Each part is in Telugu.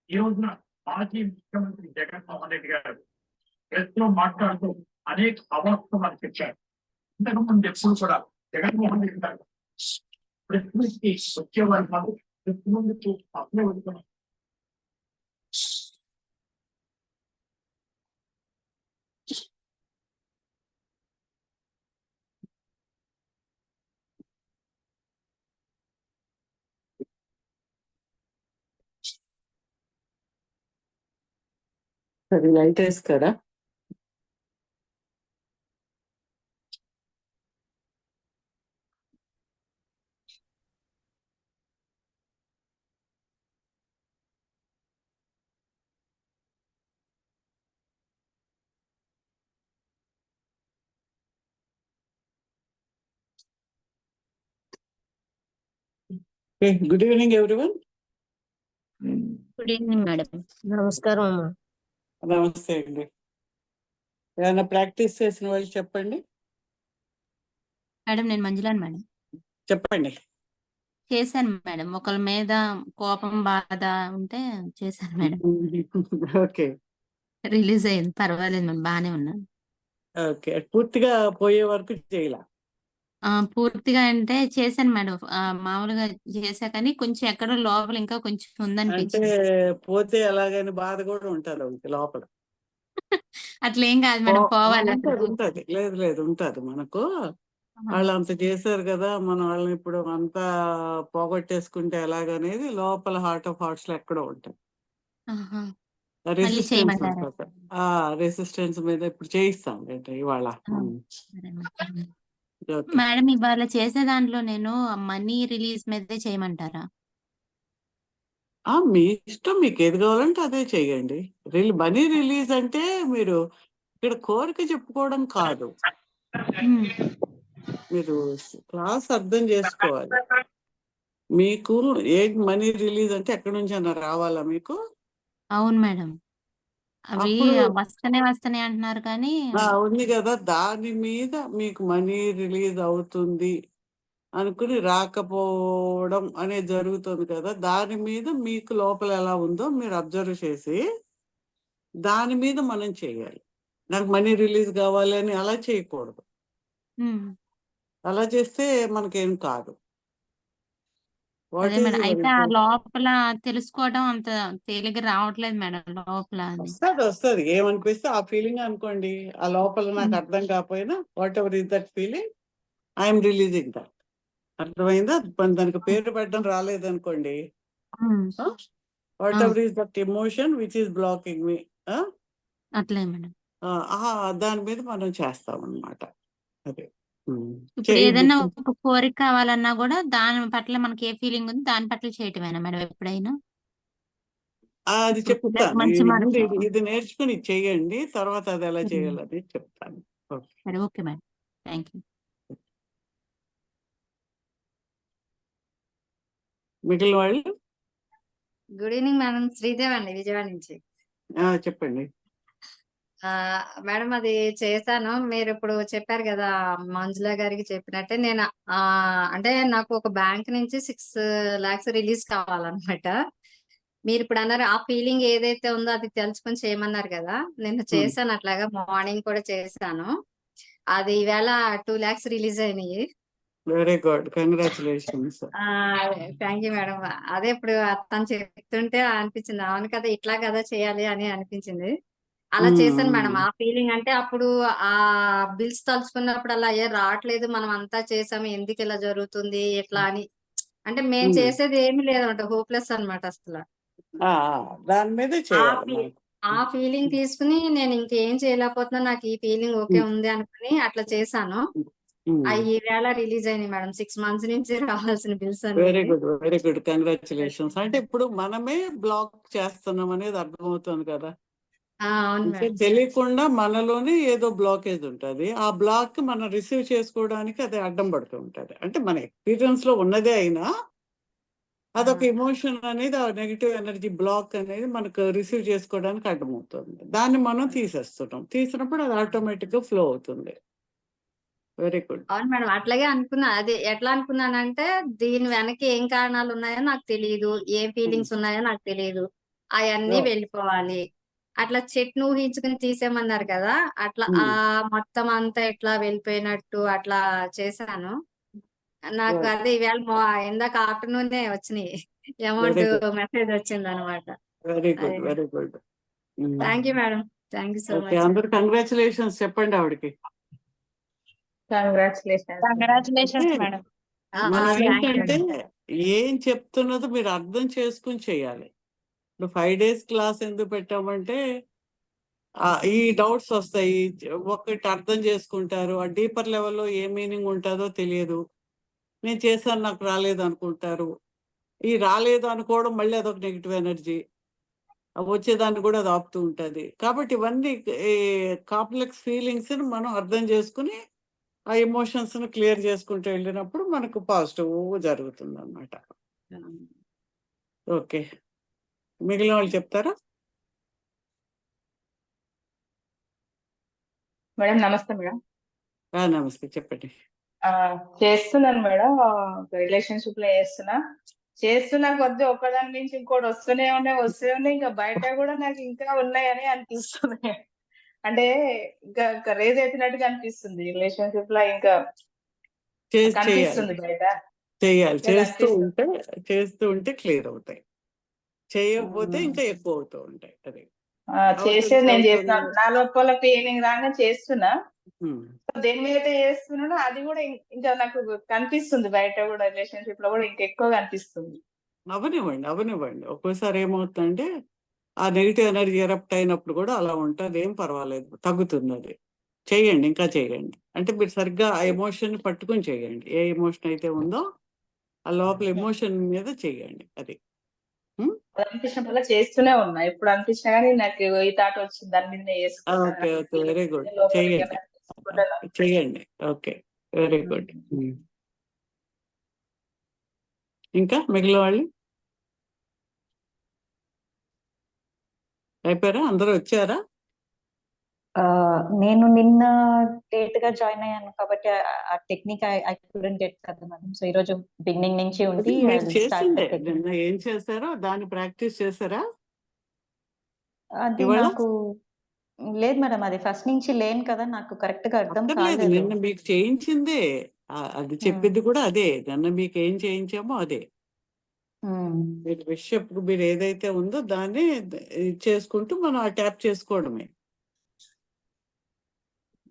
ఈ రోజున మాజీ ముఖ్యమంత్రి జగన్మోహన్ రెడ్డి గారు ప్రెస్లో మాట్లాడుతూ అనేక అవాస్తవాలు చెప్పారు. ఇంతకుముందు ఎప్పుడు కూడా జగన్మోహన్ రెడ్డి గారు ప్రెస్ నుంచి వచ్చేవారు కాదు, ప్రెస్ ముందుకు అప్పుడే వదులుతున్నారు. సరే లైట్ వేస్తారా? Good evening everyone. Good evening madam. నమస్కారం అమ్మా. నమస్తే అండి. ఏమైనా ప్రాక్టీస్ చేసిన వాళ్ళు చెప్పండి. మేడం నేను మంజులాని మేడం. చెప్పండి. చేశాను మేడం, ఒకళ్ళ మీద కోపం బాధ ఉంటే చేశాను మేడం. ఓకే రిలీజ్ అయింది, పర్వాలేదు మేడం, బాగానే ఉన్నాను. ఓకే, పూర్తిగా పోయే వరకు చేయాల? పూర్తిగా అంటే చేశాను మేడం, మామూలుగా చేశా, కానీ కొంచెం ఎక్కడో లోపల ఇంకా కొంచెం అంటే ఉందనిపించింది. పోతే ఎలాగని బాధ కూడా ఉంటుంది లోపల. అట్లేం కాదు మేడం, పోవాలి అసలు. ఉంటది, లేదు లేదు ఉంటది. మనకు వాళ్ళు అంత చేశారు కదా, మనం వాళ్ళని ఇప్పుడు అంతా పోగొట్టేసుకుంటే ఎలాగనేది లోపల హార్ట్ ఆఫ్ హార్ట్స్ లో ఎక్కడో ఉంటుంది. రెసిస్టెన్స్ చేయమంటారా? ఉంటుంది. ఆ రెసిస్టెన్స్ మీద ఇప్పుడు చేయిస్తాం ఇవాళ. సరే మేడం. ఓకే. మేడం ఇవాళ చేసే దాంట్లో నేను మనీ రిలీజ్ మీదే చేయమంటారా? మీ ఇష్టం, మీకు ఏది కావాలంటే అదే చెయ్యండి. మనీ రిలీజ్ అంటే మీరు ఇక్కడ కోరిక చెప్పుకోవడం కాదు, మీరు క్లాస్ అర్థం చేసుకోవాలి. మీకు ఏ మనీ రిలీజ్ అంటే ఎక్కడి నుంచి అన్న రావాలా మీకు? అవును మేడం, అవి అప్పుడు వస్తనే అంటున్నారు కానీ. ఉంది కదా, దాని మీద మీకు మనీ రిలీజ్ అవుతుంది అనుకుని రాకపోవడం అనేది జరుగుతుంది కదా, దాని మీద మీకు లోపల ఎలా ఉందో మీరు అబ్జర్వ్ చేసి దాని మీద మనం చేయాలి. నాకు మనీ రిలీజ్ కావాలి అని అలా చేయకూడదు. అలా చేస్తే మనకేం కాదు. అదే మేడం, అయితే ఆ లోపల తెలుసుకోవడం అంత తేలిగ్గా రావట్లేదు మేడం. లోపల వస్తుంది ఏమనిపిస్తే ఆ ఫీలింగ్ అనుకోండి. ఆ లోపల నాకు అర్థం కాకపోయినా whatever is that feeling, I'm releasing that. అర్థమైందా? దానికి పేరు పెట్టడం రాలేదనుకోండి, whatever is that emotion which is blocking me, అట్లే మేడం. దాని మీద మనం చేస్తాం అన్నమాట. అదే ఇప్పుడు ఏదైనా ఒక కోరిక కావాలన్నా కూడా దాని పట్ల మనకి ఏ ఫీలింగ్ ఉంది దాని పట్ల చేయటమేనా మేడం ఎప్పుడైనా? అది చెప్తాను. మంచి ఇది నేర్చుకుని చెయ్యండి, తర్వాత అది ఎలా చేయాలని చెప్తాను. Okay madam, thank you. మిగిలిన వాళ్ళు? గుడ్ ఈవినింగ్ మేడం, శ్రీదేవి అండి, విజయవాడ నుంచి. చెప్పండి మేడం. అది చేశాను, మీరు ఇప్పుడు చెప్పారు కదా మంజుల గారికి చెప్పినట్టే. నేను అంటే నాకు ఒక బ్యాంక్ నుంచి 6 lakhs రిలీజ్ కావాలన్నమాట. మీరు ఇప్పుడు అన్నారు ఆ ఫీలింగ్ ఏదైతే ఉందో అది తెలుసుకొని చేయమన్నారు కదా, నేను చేశాను అట్లాగా. మార్నింగ్ కూడా చేశాను, అది ఈవేళ 2 lakhs రిలీజ్ అయినాయి. Very good, congratulations. Thank you madam. అదే ఇప్పుడు తను చెప్తుంటే అనిపించింది, అవును కదా ఇట్లా కదా చేయాలి అని అనిపించింది. అలా చేశాను మేడం. ఆ ఫీలింగ్ అంటే అప్పుడు ఆ బిల్స్ తలుచుకున్నప్పుడు అలా రావట్లేదు, మనం అంతా చేసాము, ఎందుకు ఇలా జరుగుతుంది ఎట్లా అని. అంటే మేము చేసేది ఏమీ లేదన్నమాట, హోప్లెస్ అన్నమాట అసలు. దాని మీద ఆ ఫీలింగ్ తీసుకుని నేను ఇంకేం చేయలేకపోతున్నా, నాకు ఈ ఫీలింగ్ ఓకే ఉంది అనుకుని అట్లా చేశాను. ఈవేళ రిలీజ్ అయినాయి మేడం, 6 months నుంచి రావాల్సిన bills. Very good, very good, congratulations. అంటే ఇప్పుడు మనమే బ్లాక్ చేస్తున్నాం అనేది అర్థమవుతుంది కదా. తెలియకుండా మనలోనే ఏదో బ్లాకేజ్ ఉంటుంది, ఆ బ్లాక్ మనం రిసీవ్ చేసుకోవడానికి అది అడ్డం పడుతూ ఉంటది. అంటే మన ఎక్స్పీరియన్స్ లో ఉన్నదే అయినా అదొక ఎమోషన్ అనేది, ఆ నెగిటివ్ ఎనర్జీ బ్లాక్ అనేది మనకు రిసీవ్ చేసుకోవడానికి అడ్డమవుతుంది. దాన్ని మనం తీసేస్తున్నాం, తీసినప్పుడు అది ఆటోమేటిక్ గా ఫ్లో అవుతుంది. Very good. అవును మేడం. అట్లాగే అనుకున్నా. అది ఎట్లా అనుకున్నానంటే, దీని వెనక ఏం కారణాలు ఉన్నాయో నాకు తెలీదు. ఏం ఫీలింగ్స్ ఉన్నాయో నాకు తెలీదు. అయన్నీ వెళ్ళిపోవాలి. అట్లా చెట్టుని ఊహించుకొని తీసేయమన్నారు కదా! అట్లా మొత్తం అంతా ఇట్లా వెళ్ళిపోయినట్టు అట్లా చేశాను. నాకు అదే ఇవాళ ఇందాక ఆఫ్టర్‌నూనే వచ్చినియి. Amount very good. మెసేజ్ వచ్చిందనమాట. Very good. అదే. Very good. Thank you madam. Thank you so okay. Much. అందరు కంగ్రాచులేషన్స్ చెప్పండి ఆవిడకి. కంగ్రాచులేషన్స్. Congratulations madam. మనం థాంక్ యూ ఏంటంటే మేడం. ఏం చెప్తున్నదో మీరు అర్థం చేసుకుని చేయాలి. ఇప్పుడు 5 days క్లాస్ ఎందుకు పెట్టామంటే ఈ డౌట్స్ వస్తాయి. ఒకటి అర్థం చేసుకుంటారు. ఆ డీపర్ లెవెల్‌లో ఏ మీనింగ్ ఉంటుందో తెలియదు. నేను చేశాను నాకు రాలేదు అనుకుంటారు. ఈ రాలేదు అనుకోవడం మళ్ళీ అదొక నెగిటివ్ ఎనర్జీ. వచ్చేదాన్ని కూడా అది ఆపుతూ ఉంటుంది. కాబట్టి ఇవన్నీ కాంప్లెక్స్ ఫీలింగ్స్ని మనం అర్థం చేసుకుని ఆ ఎమోషన్స్ని క్లియర్ చేసుకుంటూ వెళ్ళినప్పుడు మనకు పాజిటివ్ జరుగుతుంది అన్నమాట. ఓకే. మిగిలిన వాళ్ళు చెప్తారా? మేడం నమస్తే మేడం. నమస్తే చెప్పండి. చేస్తున్నాను మేడం. రిలేషన్షిప్ లో చేస్తున్నా కొద్ది ఒకదాని నుంచి ఇంకోటి వస్తూనే ఉన్నాయి. ఇంకా బయట కూడా నాకు ఇంకా ఉన్నాయని అనిపిస్తుంది. అంటే ఇంకా రేజ్ అవుతున్నట్టుగా అనిపిస్తుంది రిలేషన్షిప్ లో ఇంకా కనిపిస్తుంది బయట. చేయాలి. చేస్తూ ఉంటే క్లియర్ అవుతాయి. చేయకపోతే ఇంకా ఎక్కువ అవుతూ ఉంటాయి. అది చేసేది నేను చేస్తాను. నా లోపల ఫీలింగ్ రాగా చేస్తున్నా. దేని మీద అయితే చేస్తున్నానో అది కూడా ఇంకా నాకు కనిపిస్తుంది బయట కూడా రిలేషన్షిప్ లో కూడా ఇంకా ఎక్కువ కనిపిస్తుంది. అవనివ్వండి. ఒక్కోసారి ఏమవుతుందంటే ఆ నెగిటివ్ ఎనర్జీ ఎరప్ట్ అయినప్పుడు కూడా అలా ఉంటుంది. ఏం పర్వాలేదు, తగ్గుతుంది. అది చేయండి, ఇంకా చేయండి. అంటే మీరు సరిగ్గా ఆ ఎమోషన్ పట్టుకుని చేయండి. ఏ ఎమోషన్ అయితే ఉందో ఆ లోపల ఎమోషన్ మీద చేయండి. అది అనిపించినప్పుడు చేస్తూనే ఉన్నా. ఎప్పుడు అనిపించినా కానీ నాకు ఈ థాట్ వచ్చింది, దాని మీద ఓకే. Very good. చేయండి. Okay, very good. ఇంకా మిగిలిన వాళ్ళు అయిపోయారా? అందరూ వచ్చారా? నేను నిన్న లేట్ గా జాయిన్ అయ్యాను కాబట్టి ఆ టెక్నిక్ ఐ కుడెంట్ గెట్ కదా మేడం. సో ఈ రోజు బిగినింగ్ నుంచి ఉండి మీరు చేసిందే నిన్న ఏం చేశారో దాన్ని ప్రాక్టీస్ చేశారా? అది నాకు లేదు మేడం, అది ఫస్ట్ నుంచి లేను కదా, నాకు కరెక్ట్ గా అర్థం కాలేదు. నిన్న మీకు చేయించిందే అది చెప్పింది కూడా అదే. నిన్న మీకు ఏం చేయించామో అదే. మీరు విషయం మీరు ఏదైతే ఉందో దాన్ని చేసుకుంటూ మనం ఆ ట్యాప్ చేసుకోవడమే.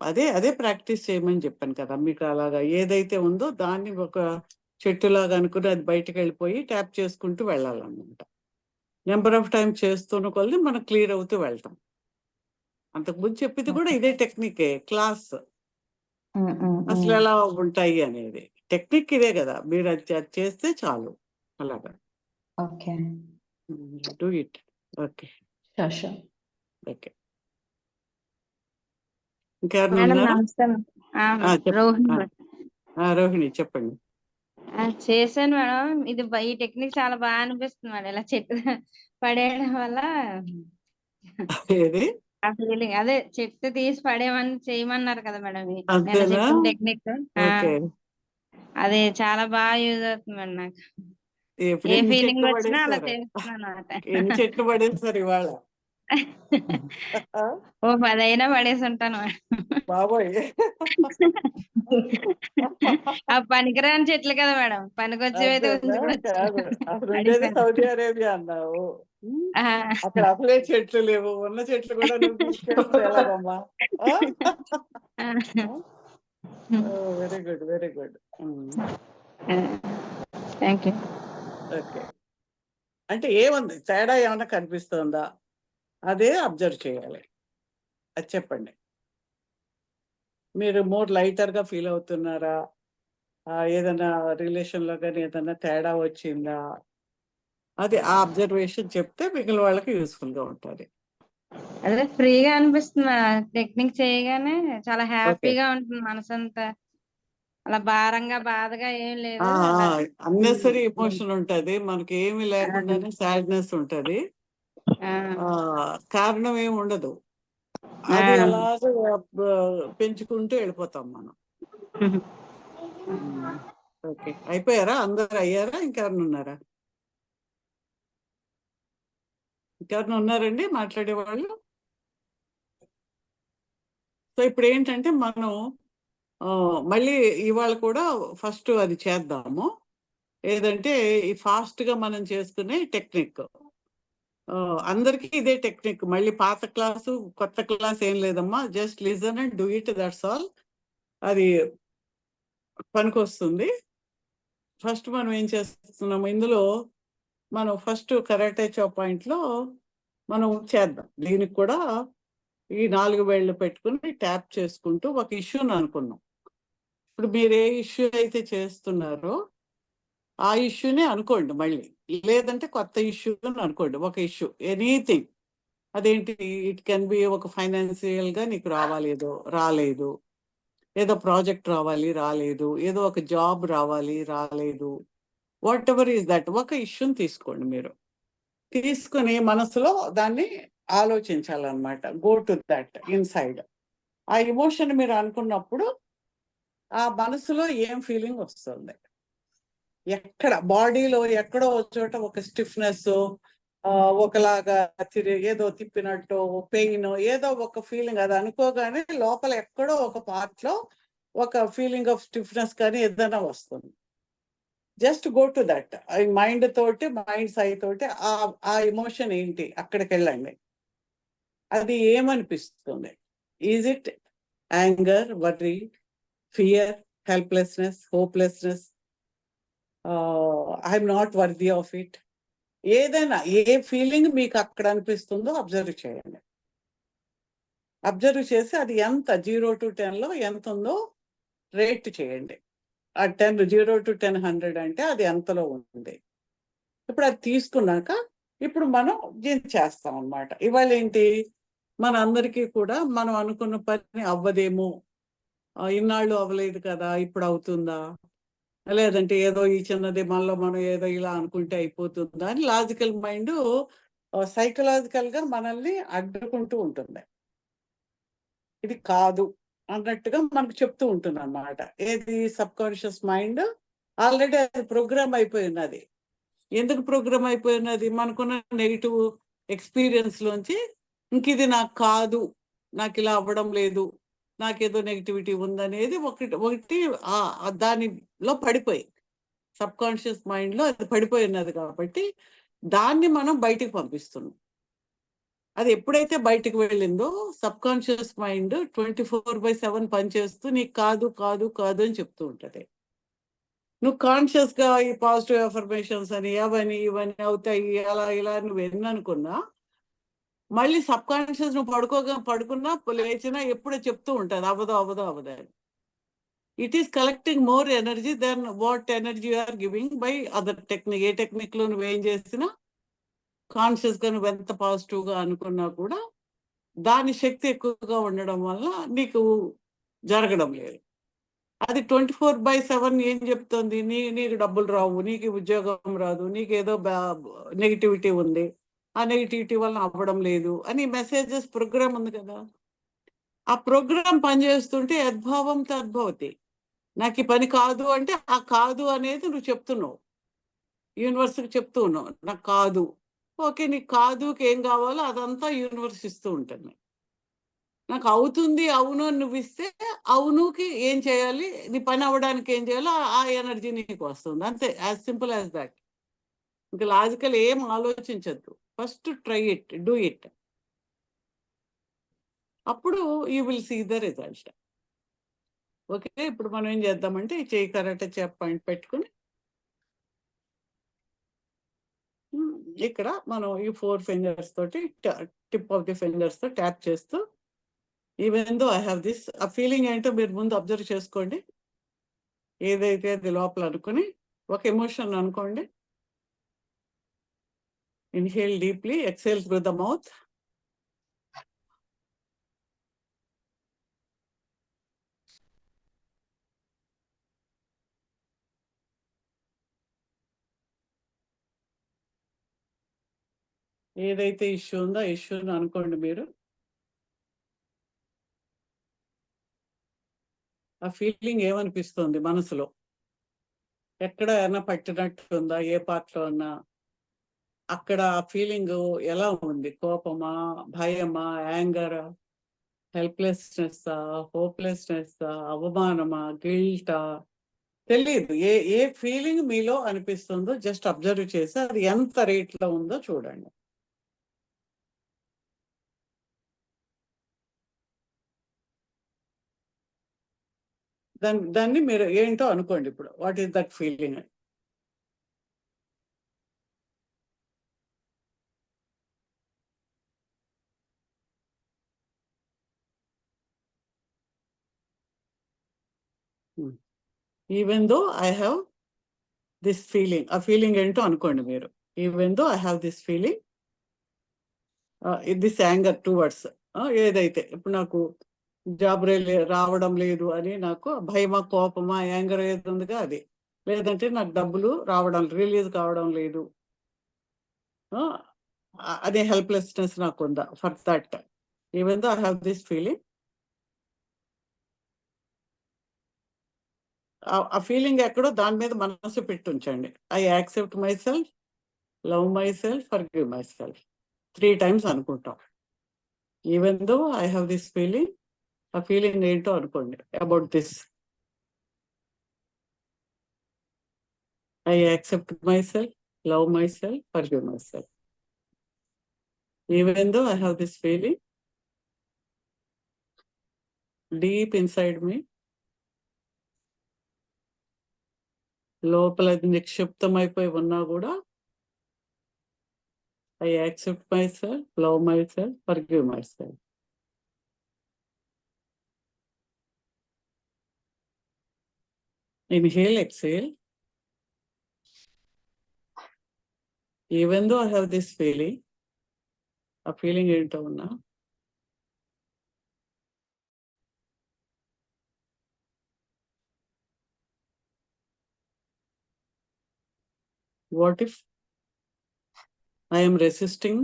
అదే ప్రాక్టీస్ చేయమని చెప్పాను కదా మీకు. అలాగా ఏదైతే ఉందో దాన్ని ఒక చెట్టులాగా అనుకుని అది బయటకు వెళ్ళిపోయి ట్యాప్ చేసుకుంటూ వెళ్ళాలన్నమాట. నెంబర్ ఆఫ్ టైం చేస్తున్న కొద్ది మనం క్లియర్ అవుతూ వెళ్తాం. అంతకుముందు చెప్పింది కూడా ఇదే టెక్నికే. క్లాస్ అసలు ఎలా ఉంటాయి అనేది టెక్నిక్ ఇదే కదా. మీరు అది చేస్తే చాలు. అలాగా okay, do it. Okay, okay. Rohini చెప్పండి. చేశాను మేడం. ఇది ఈ టెక్నిక్ చాలా బాగా అనిపిస్తుంది మేడం. ఇలా చెట్టు పడేయడం వల్ల ఆ ఫీలింగ్, అదే చెట్టు తీసి పడేయమని చేయమన్నారు కదా మేడం. నేను చెప్పిన టెక్నిక్ అది చాలా బాగా యూజ్ అవుతుంది మేడం నాకు. ఏ ఫీలింగ్ వచ్చినా అలా చేస్తున్నాను అన్నమాట. ఎన్ని చెట్లు పడేస్తారు ఇవాళ? ఓ 10 అయినా పడేసి ఉంటాను బాబోయ్. ఆ పనికిరాని చెట్లు కదా మేడం, పనికొచ్చేవైతే సౌదీ అరేబియా అన్నావు, అక్కడ అసలే చెట్లు లేవు. ఉన్న చెట్లు కూడా నువ్వు తీసుకెళ్తే ఎలాగమ్మా? Very good, very good. Thank you. Okay. అంటే ఏముంది తేడా ఏమన్నా కనిపిస్తుందా? అదే అబ్జర్వ్ చేయాలి. అది చెప్పండి. మీరు మోర్ లైటర్గా ఫీల్ అవుతున్నారా? ఏదైనా రిలేషన్లో కానీ ఏదైనా తేడా వచ్చిందా? అది ఆ అబ్జర్వేషన్ చెప్తే మిగిలిన వాళ్ళకి యూస్ఫుల్గా ఉంటుంది. అదే ఫ్రీగా అనిపిస్తుంది టెక్నిక్ చేయగానే. చాలా హ్యాపీగా ఉంటుంది మనసంతా. అలా భారంగా బాధగా ఏం లేదు. అన్నెసరీ ఎమోషన్ ఉంటది మనకి. ఏమి లేకుండానే సాడ్నెస్ ఉంటది. కారణం ఏమి ఉండదు. అది అలాగే పెంచుకుంటూ వెళ్ళిపోతాం మనం. ఓకే, అయిపోయారా? అందరు అయ్యారా? ఇంకెవరైనా ఉన్నారా? ఇంకెవరైనా ఉన్నారండి మాట్లాడే వాళ్ళు? సో ఇప్పుడు ఏంటంటే మనం మళ్ళీ ఇవాళ కూడా ఫస్ట్ అది చేద్దాము. ఏదంటే ఈ ఫాస్ట్ గా మనం చేసుకునే టెక్నిక్. అందరికీ ఇదే టెక్నిక్. మళ్ళీ పాత క్లాసు కొత్త క్లాస్ ఏం లేదమ్మా. Just listen and do it, that's all. అది పనికొస్తుంది. ఫస్ట్ మనం ఏం చేస్తున్నాము ఇందులో, మనం ఫస్ట్ కరాటే చాప్ పాయింట్ లో మనం చేద్దాం. దీనికి కూడా ఈ 4 వేళ్ళు పెట్టుకుని ట్యాప్ చేసుకుంటూ ఒక ఇష్యూని అనుకున్నాం. ఇప్పుడు మీరు ఏ ఇష్యూ అయితే చేస్తున్నారో ఆ ఇష్యూనే అనుకోండి. మళ్ళీ లేదంటే కొత్త ఇష్యూ అనుకోండి. ఒక ఇష్యూ ఎనీథింగ్. అదేంటి, ఇట్ కెన్ బి ఒక ఫైనాన్షియల్ గా నీకు రావాలేదో రాలేదు, ఏదో ప్రాజెక్ట్ రావాలి రాలేదు, ఏదో ఒక జాబ్ రావాలి రాలేదు, వాట్ ఎవర్ ఈస్ దట్, ఒక ఇష్యూని తీసుకోండి. మీరు తీసుకుని మనసులో దాన్ని ఆలోచించాలన్నమాట. Go to that inside. ఆ ఎమోషన్ మీరు అనుకున్నప్పుడు ఆ మనసులో ఏం ఫీలింగ్ వస్తుంది, ఎక్కడ బాడీలో ఎక్కడో ఒక చోట ఒక స్టిఫ్నెస్, ఒకలాగా ఏదో తిప్పినట్టు, పెయిన్, ఏదో ఒక ఫీలింగ్. అది అనుకోగానే లోపల ఎక్కడో ఒక పార్ట్ లో ఒక ఫీలింగ్ ఆఫ్ స్టిఫ్నెస్ కానీ ఏదైనా వస్తుంది. Just go to that. Mind తోటి, మైండ్ సై తోటి ఆ ఎమోషన్ ఏంటి అక్కడికి వెళ్ళండి. అది ఏమనిపిస్తుంది? Is it anger, worry, fear, helplessness, hopelessness, I'm not worthy of it? ఏదైనా ఏ ఫీలింగ్ మీకు అక్కడ అనిపిస్తుందో అబ్జర్వ్ చేయండి. అబ్జర్వ్ చేసి అది ఎంత 0 to 10 లో ఎంత ఉందో రేట్ చేయండి. ఆ 10, 0 to 10, 100 అంటే అది ఎంతలో ఉంది. ఇప్పుడు అది తీసుకున్నాక ఇప్పుడు మనం దీన్ని చేస్తాం అన్నమాట. ఇవాళ ఏంటి, మన అందరికీ కూడా మనం అనుకున్న పని అవ్వదేమో, ఇన్నాళ్ళు అవ్వలేదు కదా, ఇప్పుడు అవుతుందా, లేదంటే ఏదో ఈ చిన్నది మనలో మనం ఏదో ఇలా అనుకుంటే అయిపోతుందా అని లాజికల్ మైండ్ సైకలాజికల్ గా మనల్ని అడ్డుకుంటూ ఉంటుంది. ఇది కాదు అన్నట్టుగా మనకు చెప్తూ ఉంటుంది అన్నమాట. ఏది, సబ్ కాన్షియస్ మైండ్ ఆల్రెడీ అది ప్రోగ్రామ్ అయిపోయి ఉన్నది. ఎందుకు ప్రోగ్రామ్ అయిపోయి ఉన్నది? మనకున్న నెగిటివ్ ఎక్స్పీరియన్స్ లోంచి ఇంక ఇది నాకు కాదు, నాకు ఇలా అవ్వడం లేదు, నాకేదో నెగిటివిటీ ఉందనేది ఒకటి దానిలో పడిపోయి, సబ్ కాన్షియస్ మైండ్ లో అది పడిపోయి ఉన్నది. కాబట్టి దాన్ని మనం బయటికి పంపిస్తున్నాం. అది ఎప్పుడైతే బయటికి వెళ్ళిందో సబ్ కాన్షియస్ మైండ్ 24/7 పనిచేస్తూ నీకు కాదు కాదు కాదు అని చెప్తూ ఉంటది. నువ్వు కాన్షియస్ గా ఈ పాజిటివ్ అఫర్మేషన్స్ అని అవని ఇవన్నీ అవుతాయి అలా ఇలా నువ్వు ఎన్ని అనుకున్నా, మళ్ళీ సబ్ కాన్షియస్ నువ్వు పడుకున్నా లేచినా ఎప్పుడో చెప్తూ ఉంటుంది అవ్వదు అవ్వదు అవ్వదు అని. It is collecting more energy then what energy you are giving by other technique. ఏ టెక్నిక్ లో నువ్వేం చేసినా కాన్షియస్ గా నువ్వు ఎంత పాజిటివ్ గా అనుకున్నా కూడా దాని శక్తి ఎక్కువగా ఉండడం వల్ల నీకు జరగడం లేదు. అది 24/7 ఏం చెప్తుంది, నీకు డబ్బులు రావు, నీకు ఉద్యోగం రాదు, నీకేదో నెగిటివిటీ ఉంది, ఆ నెగిటివిటీ వల్ల అవ్వడం లేదు అని మెసేజెస్ ప్రోగ్రామ్ ఉంది కదా. ఆ ప్రోగ్రామ్ పనిచేస్తుంటే యద్భావం తద్భవతి. నాకు ఈ పని కాదు అంటే ఆ కాదు అనేది నువ్వు చెప్తున్నావు, యూనివర్స్కి చెప్తూ ఉన్నావు నాకు కాదు. ఓకే, నీకు కాదుకి ఏం కావాలో అదంతా యూనివర్స్ ఇస్తూ ఉంటుంది. నాకు అవుతుంది అవును అని నువ్వు ఇస్తే అవునుకి ఏం చేయాలి, నీ పని అవ్వడానికి ఏం చేయాలో ఆ ఎనర్జీ నీకు వస్తుంది. అంతే, యాజ్ సింపుల్ యాజ్ దాట్. ఇంకా లాజికల్ ఏం ఆలోచించద్దు. First try it, do it. అప్పుడు you will see the result. Okay, ఇప్పుడు మనం ఏం చేద్దామంటే ఈ చేయి కరాటే చేప్ పాయింట్ పెట్టుకుని ఇక్కడ మనం ఈ 4 ఫింగర్స్ తోటి టిప్ ఆఫ్ ది ఫింగర్స్ తో ట్యాప్ చేస్తూ, even though I have this, ఆ ఫీలింగ్ ఏంటో మీరు ముందు అబ్జర్వ్ చేసుకోండి. ఏదైతే అది లోపల అనుకుని ఒక ఎమోషన్ అనుకోండి. Inhale deeply, exhale through the mouth. ఏదైతే ఇష్యూ ఉందో ఆ ఇష్యూని అనుకోండి మీరు. ఆ ఫీలింగ్ ఏమనిపిస్తుంది మనసులో? ఎక్కడ ఏమైనా పట్టినట్టు ఉందా? ఏ పార్ట్లో అన్నా? అక్కడ ఆ ఫీలింగ్ ఎలా ఉంది? కోపమా, భయమా, యాంగరా, హెల్ప్లెస్నెస్, హోప్లెస్నెస్, అవమానమా, గిల్టా? తెలియదు. ఏ ఏ ఫీలింగ్ మీలో అనిపిస్తుందో జస్ట్ అబ్జర్వ్ చేసి అది ఎంత రేట్లో ఉందో చూడండి. దాన్ని మీరు ఏంటో అనుకోండి ఇప్పుడు. What is that feeling? Even though I have this feeling. ఆ ఫీలింగ్ ఏంటో అనుకోండి మీరు. Even though I have this feeling, this anger towards, ఏదైతే ఇప్పుడు నాకు జాబ్ రావడం లేదు అని నాకు భయమా, కోపమా, యాంగర్ ఏది ఉందిగా అది. లేదంటే నాకు డబ్బులు రావడం, రిలీజ్ కావడం లేదు, అదే హెల్ప్లెస్నెస్ నాకు ఉందా? For that even though I have this feeling, ఆ ఫీలింగ్ ఎక్కడో దాని మీద మనసు పెట్టి ఉంచండి. I accept myself, love myself, forgive my self 3 times అనుకుంటాం. Even though I have this feeling, ఆ ఫీలింగ్ ఏంటో అనుకోండి. About this, I accept myself, love myself, forgive my self. Even though I have this feeling deep inside me, లోపల నిక్షిప్తమైపోయి ఉన్నా కూడా I accept myself, love myself, forgive my self. Inhale, exhale. Even though I have this feeling, a feeling ఏంటో ఉన్నా, what if I am resisting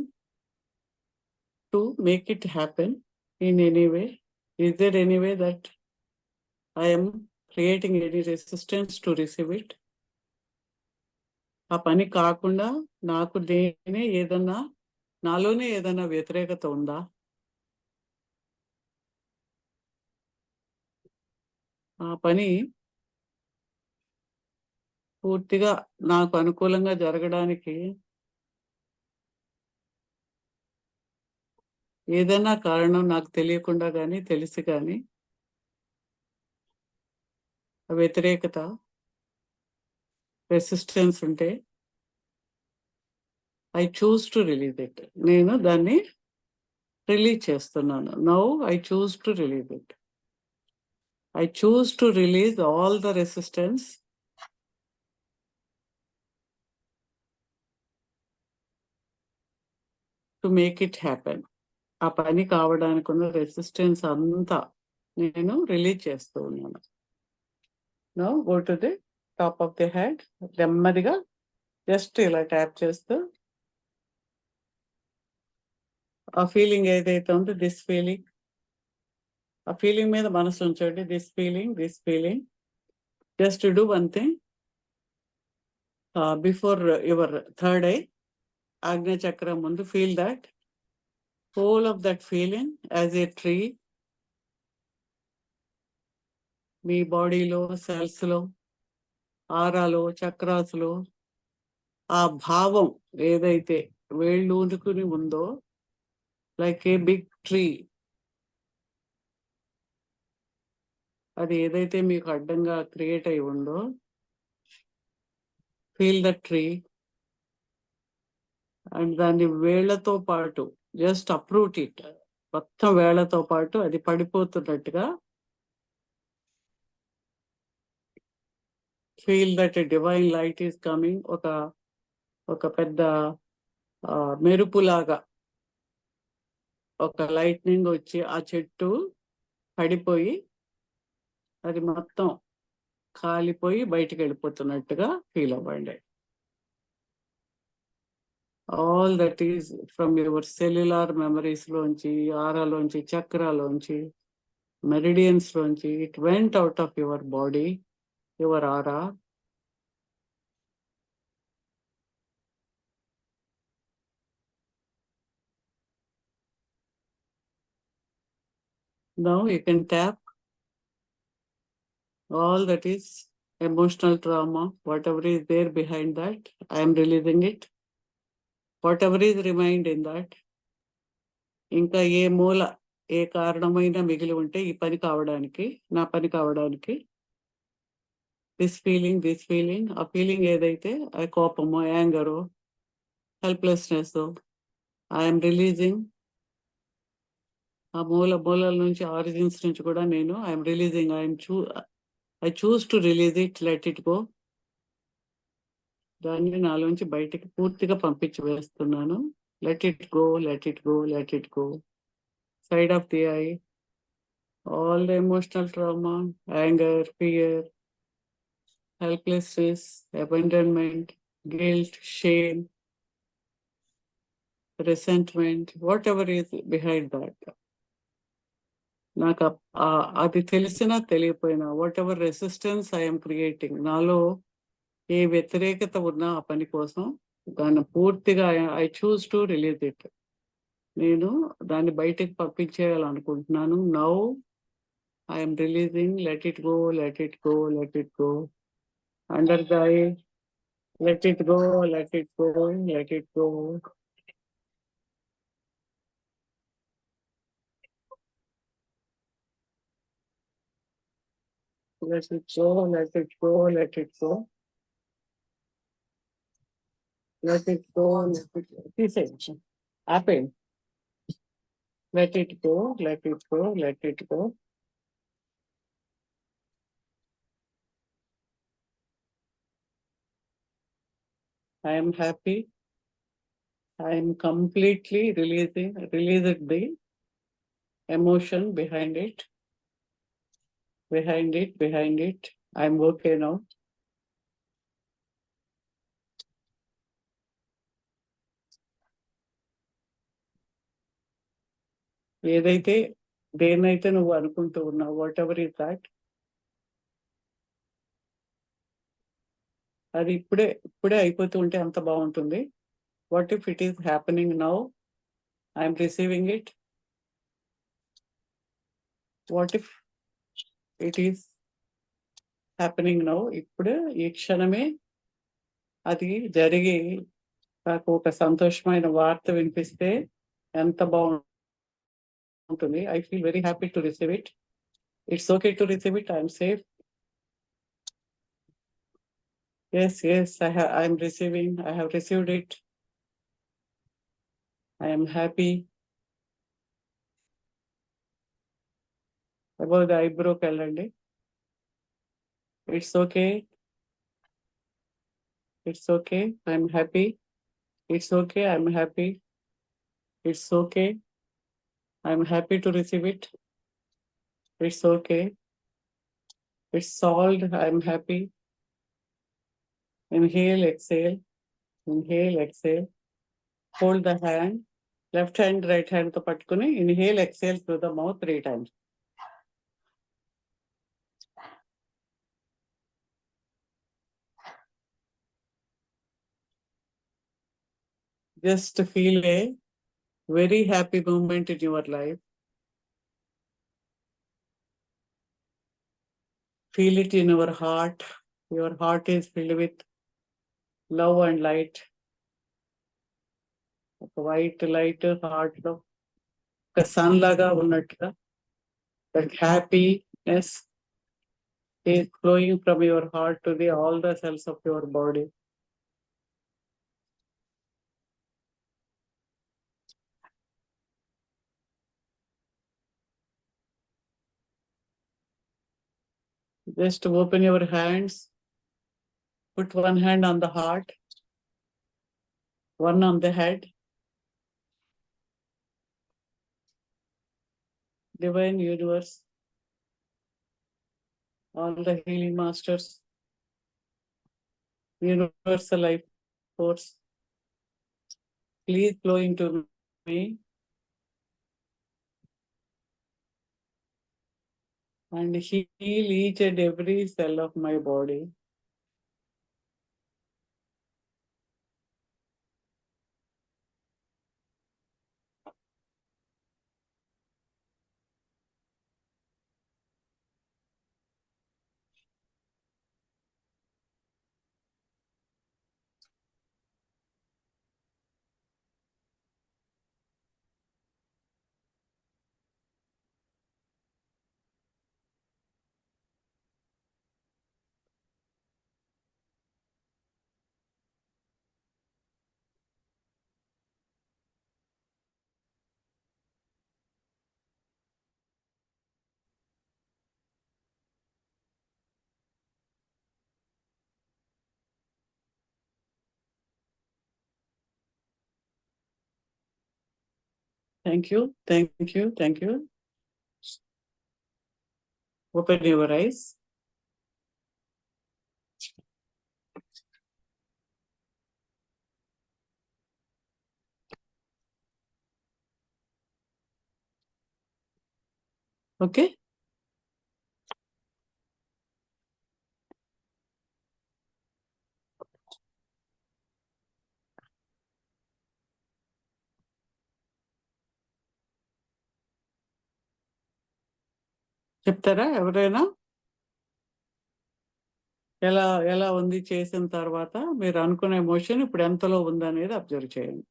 to make it happen in any way? Is there any way that I am creating any resistance to receive it? ఆ పని కాకుండా నాకు నేనే ఏదన్నా, నాలోనే ఏదైనా వ్యతిరేకత ఉందా? ఆ పని పూర్తిగా నాకు అనుకూలంగా జరగడానికి ఏదైనా కారణం నాకు తెలియకుండా కానీ తెలిసి కానీ వ్యతిరేకత, రెసిస్టెన్స్ ఉంటే I choose to release it. నేను దాన్ని రిలీజ్ చేస్తున్నాను. Now I choose to release it. I choose to release all the resistance to make it happen. ఆ పని కావడానికి ఉన్న రెసిస్టెన్స్ అంతా నేను రిలీజ్ చేస్తూ ఉన్నాను. Now go to the top of the head. నెమ్మదిగా జస్ట్ ఇలా ట్యాప్ చేస్తూ ఆ ఫీలింగ్ ఏదైతే ఉందో, దిస్ ఫీలింగ్, ఆ ఫీలింగ్ మీద మనసు ఉంచండి. This feeling, this feeling. Just do one thing. Before your third eye, ఆజ్ఞా చక్రం ముందు, feel that whole of that feeling as a tree. మీ బాడీలో, సెల్స్ లో, ఆరాలో, చక్రాసులో ఆ భావం ఏదైతే వేళ్ళూనుకుని ఉందో, లైక్ ఏ బిగ్ ట్రీ, అది ఏదైతే మీకు అడ్డంగా క్రియేట్ అయి ఉందో, ఫీల్ ద ట్రీ. అండ్ దాన్ని వేళ్లతో పాటు జస్ట్ అప్రూట్ ఇట్. మొత్తం వేళ్లతో పాటు అది పడిపోతున్నట్టుగా feel that divine light is coming. ఒక పెద్ద మెరుపులాగా ఒక లైట్నింగ్ వచ్చి ఆ చెట్టు పడిపోయి అది మొత్తం కాలిపోయి బయటికి వెళ్ళిపోతున్నట్టుగా ఫీల్ అవ్వండి. All that is from your cellular memories లోంచి, ఆరాలోంచి, చక్రాలోంచి మెరిడియన్స్ లోంచి it went out of your body, your aura. Now you can tap all that is emotional trauma, whatever is there behind that, I am releasing it. Whatever is remained in that, ఇంకా ఏ మూల ఏ కారణమైనా మిగిలి ఉంటే ఈ పని కావడానికి, నా పని కావడానికి, దిస్ ఫీలింగ్, ఆ ఫీలింగ్ ఏదైతే ఆ కోపము, యాంగరు, హెల్ప్లెస్నెస్, ఐఎమ్ రిలీజింగ్. ఆ మూలల నుంచి, ఆరిజిన్స్ నుంచి కూడా నేను I'm releasing, I choose to release it, let it go. దాన్ని నాలోంచి బయటికి పూర్తిగా పంపించి వేస్తున్నాను. Let it go, let it go, let it go. Side of the eye, all the emotional trauma, anger, fear, helplessness, abandonment, guilt, shame, resentment, whatever is behind that. నాకు అది తెలిసినా తెలియపోయినా, whatever resistance I'm creating, నాలో ఏ వ్యతిరేకత ఉన్నా ఆ పని కోసం, దాన్ని పూర్తిగా I choose to release it. నేను దాన్ని బయటకు పంపించేయాలనుకుంటున్నాను. Now I'm releasing, let it go, let it go, let it go. Under the eye, let it go, let it go, let it go. Let it go, let it go, let it go. Let it go, let it go. This is happen. Let it go, let it go, let it go. I am happy. I am completely released the emotion behind it. Behind it. I am okay now. ఏదైతే దేన్నైతే నువ్వు అనుకుంటూ ఉన్నావు, వాట్ ఎవర్ ఇస్ దాట్, అది ఇప్పుడే అయిపోతూ ఉంటే అంత బాగుంటుంది. What if it is happening now, I'm receiving it. What if it is happening now, ఇప్పుడు ఈ క్షణమే అది జరిగి నాకు ఒక సంతోషమైన వార్త వినిపిస్తే ఎంత బాగుంటుంది. I feel very happy to receive it. It's okay to receive it. I'm safe. Yes, I am receiving. I have received it. I am happy. Above the eyebrow వెళ్ళండి. It's okay. It's okay. I'm happy. It's okay. I'm happy. It's okay. I'm happy to receive it. It's okay. It's solved. I'm happy. Inhale, exhale. Inhale, exhale. Hold the hand. Left hand, right hand తో పట్టుకుని inhale, exhale through the mouth 3 times. Just feel a very happy moment in your life. Feel it in your heart. Your heart is filled with love and light. ఒక వైట్ లైట్ హార్ట్ లో ఒక సన్ లాగా ఉన్నట్టుగా that happiness is flowing from your heart to all the cells of your body. Just open your hands. Put one hand on the heart, one on the head. Divine universe, all the healing masters, universal life force, please flow into me. and heal each and every cell of my body. Thank you, thank you, thank you. Open your eyes. Okay. చెప్తారా ఎవరైనా ఎలా ఎలా ఉంది చేసిన తర్వాత మీరు అనుకునే ఎమోషన్ ఇప్పుడు ఎంతలో ఉందనేది అబ్జర్వ్ చేయండి.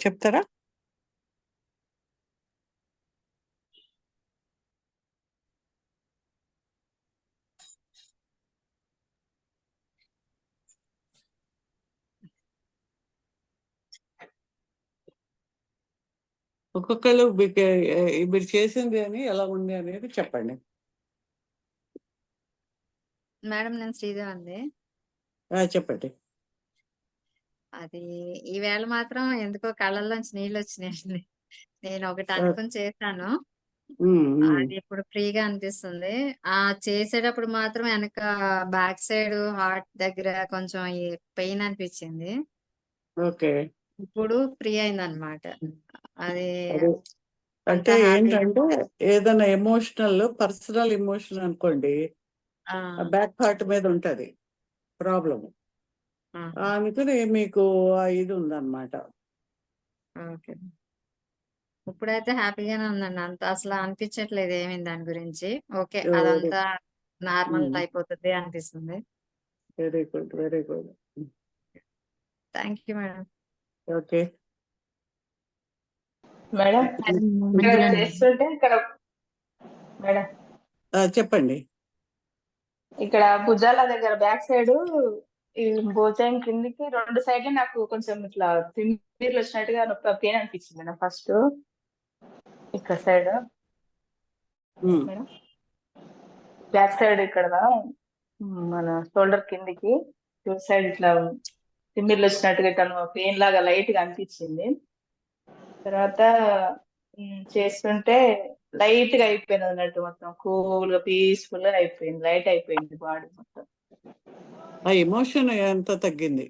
చెప్తారా? ఒక్కొక్కరు మీరు చేసింది అని ఎలా ఉంది అనేది చెప్పండి. మేడం నేను శ్రీదేవి అండి. చెప్పండి. అది ఈవేళ మాత్రం ఎందుకో కళ్ళల్లోంచి నీళ్ళు వచ్చినాయండి. నేను ఒకటి అనుకుని చేశాను. అది ఇప్పుడు ఫ్రీగా అనిపిస్తుంది. చేసేటప్పుడు మాత్రం వెనక బ్యాక్ సైడ్ హార్ట్ దగ్గర కొంచెం ఈ పెయిన్ అనిపించింది. ఓకే. ఇప్పుడు ఫ్రీ అయిందన్నమాట. అది అంటే ఏంటంటే ఏదైనా ఎమోషనల్ పర్సనల్ ఎమోషన్ అనుకోండి, బ్యాక్ పార్ట్ మీద ఉంటది ప్రాబ్లమ్. అందుకని మీకు ఇది ఉందన్నమాట. ఓకే. ఇప్పుడైతే హ్యాపీగానే ఉందండి. అంత అసలు అనిపించట్లేదు ఏమి దాని గురించి. ఓకే, అదంతా నార్మల్ అయిపోతుంది అనిపిస్తుంది. Very good, very good. Thank you madam. Okay madam చేస్తుంటే ఇక్కడ మేడం చెప్పండి. ఇక్కడ భుజాల దగ్గర బ్యాక్ సైడ్ ఈ భుజం కిందికి 2 సైడ్లు నాకు కొంచెం ఇట్లా తిమ్మిర్లు వచ్చినట్టుగా నొప్పి పెయిన్ అనిపించింది మేడం. ఫస్ట్ ఇక్కడ సైడ్ మేడం బ్యాక్ సైడ్ ఇక్కడ మన షోల్డర్ కిందికి సైడ్ ఇట్లా తిమ్మిర్లు వచ్చినట్టుగా ఇట్లా పెయిన్ లాగా లైట్ గా అనిపించింది. తర్వాత చేస్తుంటే లైట్ గా అయిపోయింది అన్నట్టు, మొత్తం కూల్ గా పీస్ఫుల్ గా అయిపోయింది, లైట్ అయిపోయింది బాడీ మొత్తం. ఆ ఎమోషన్ ఎంత తగ్గింది?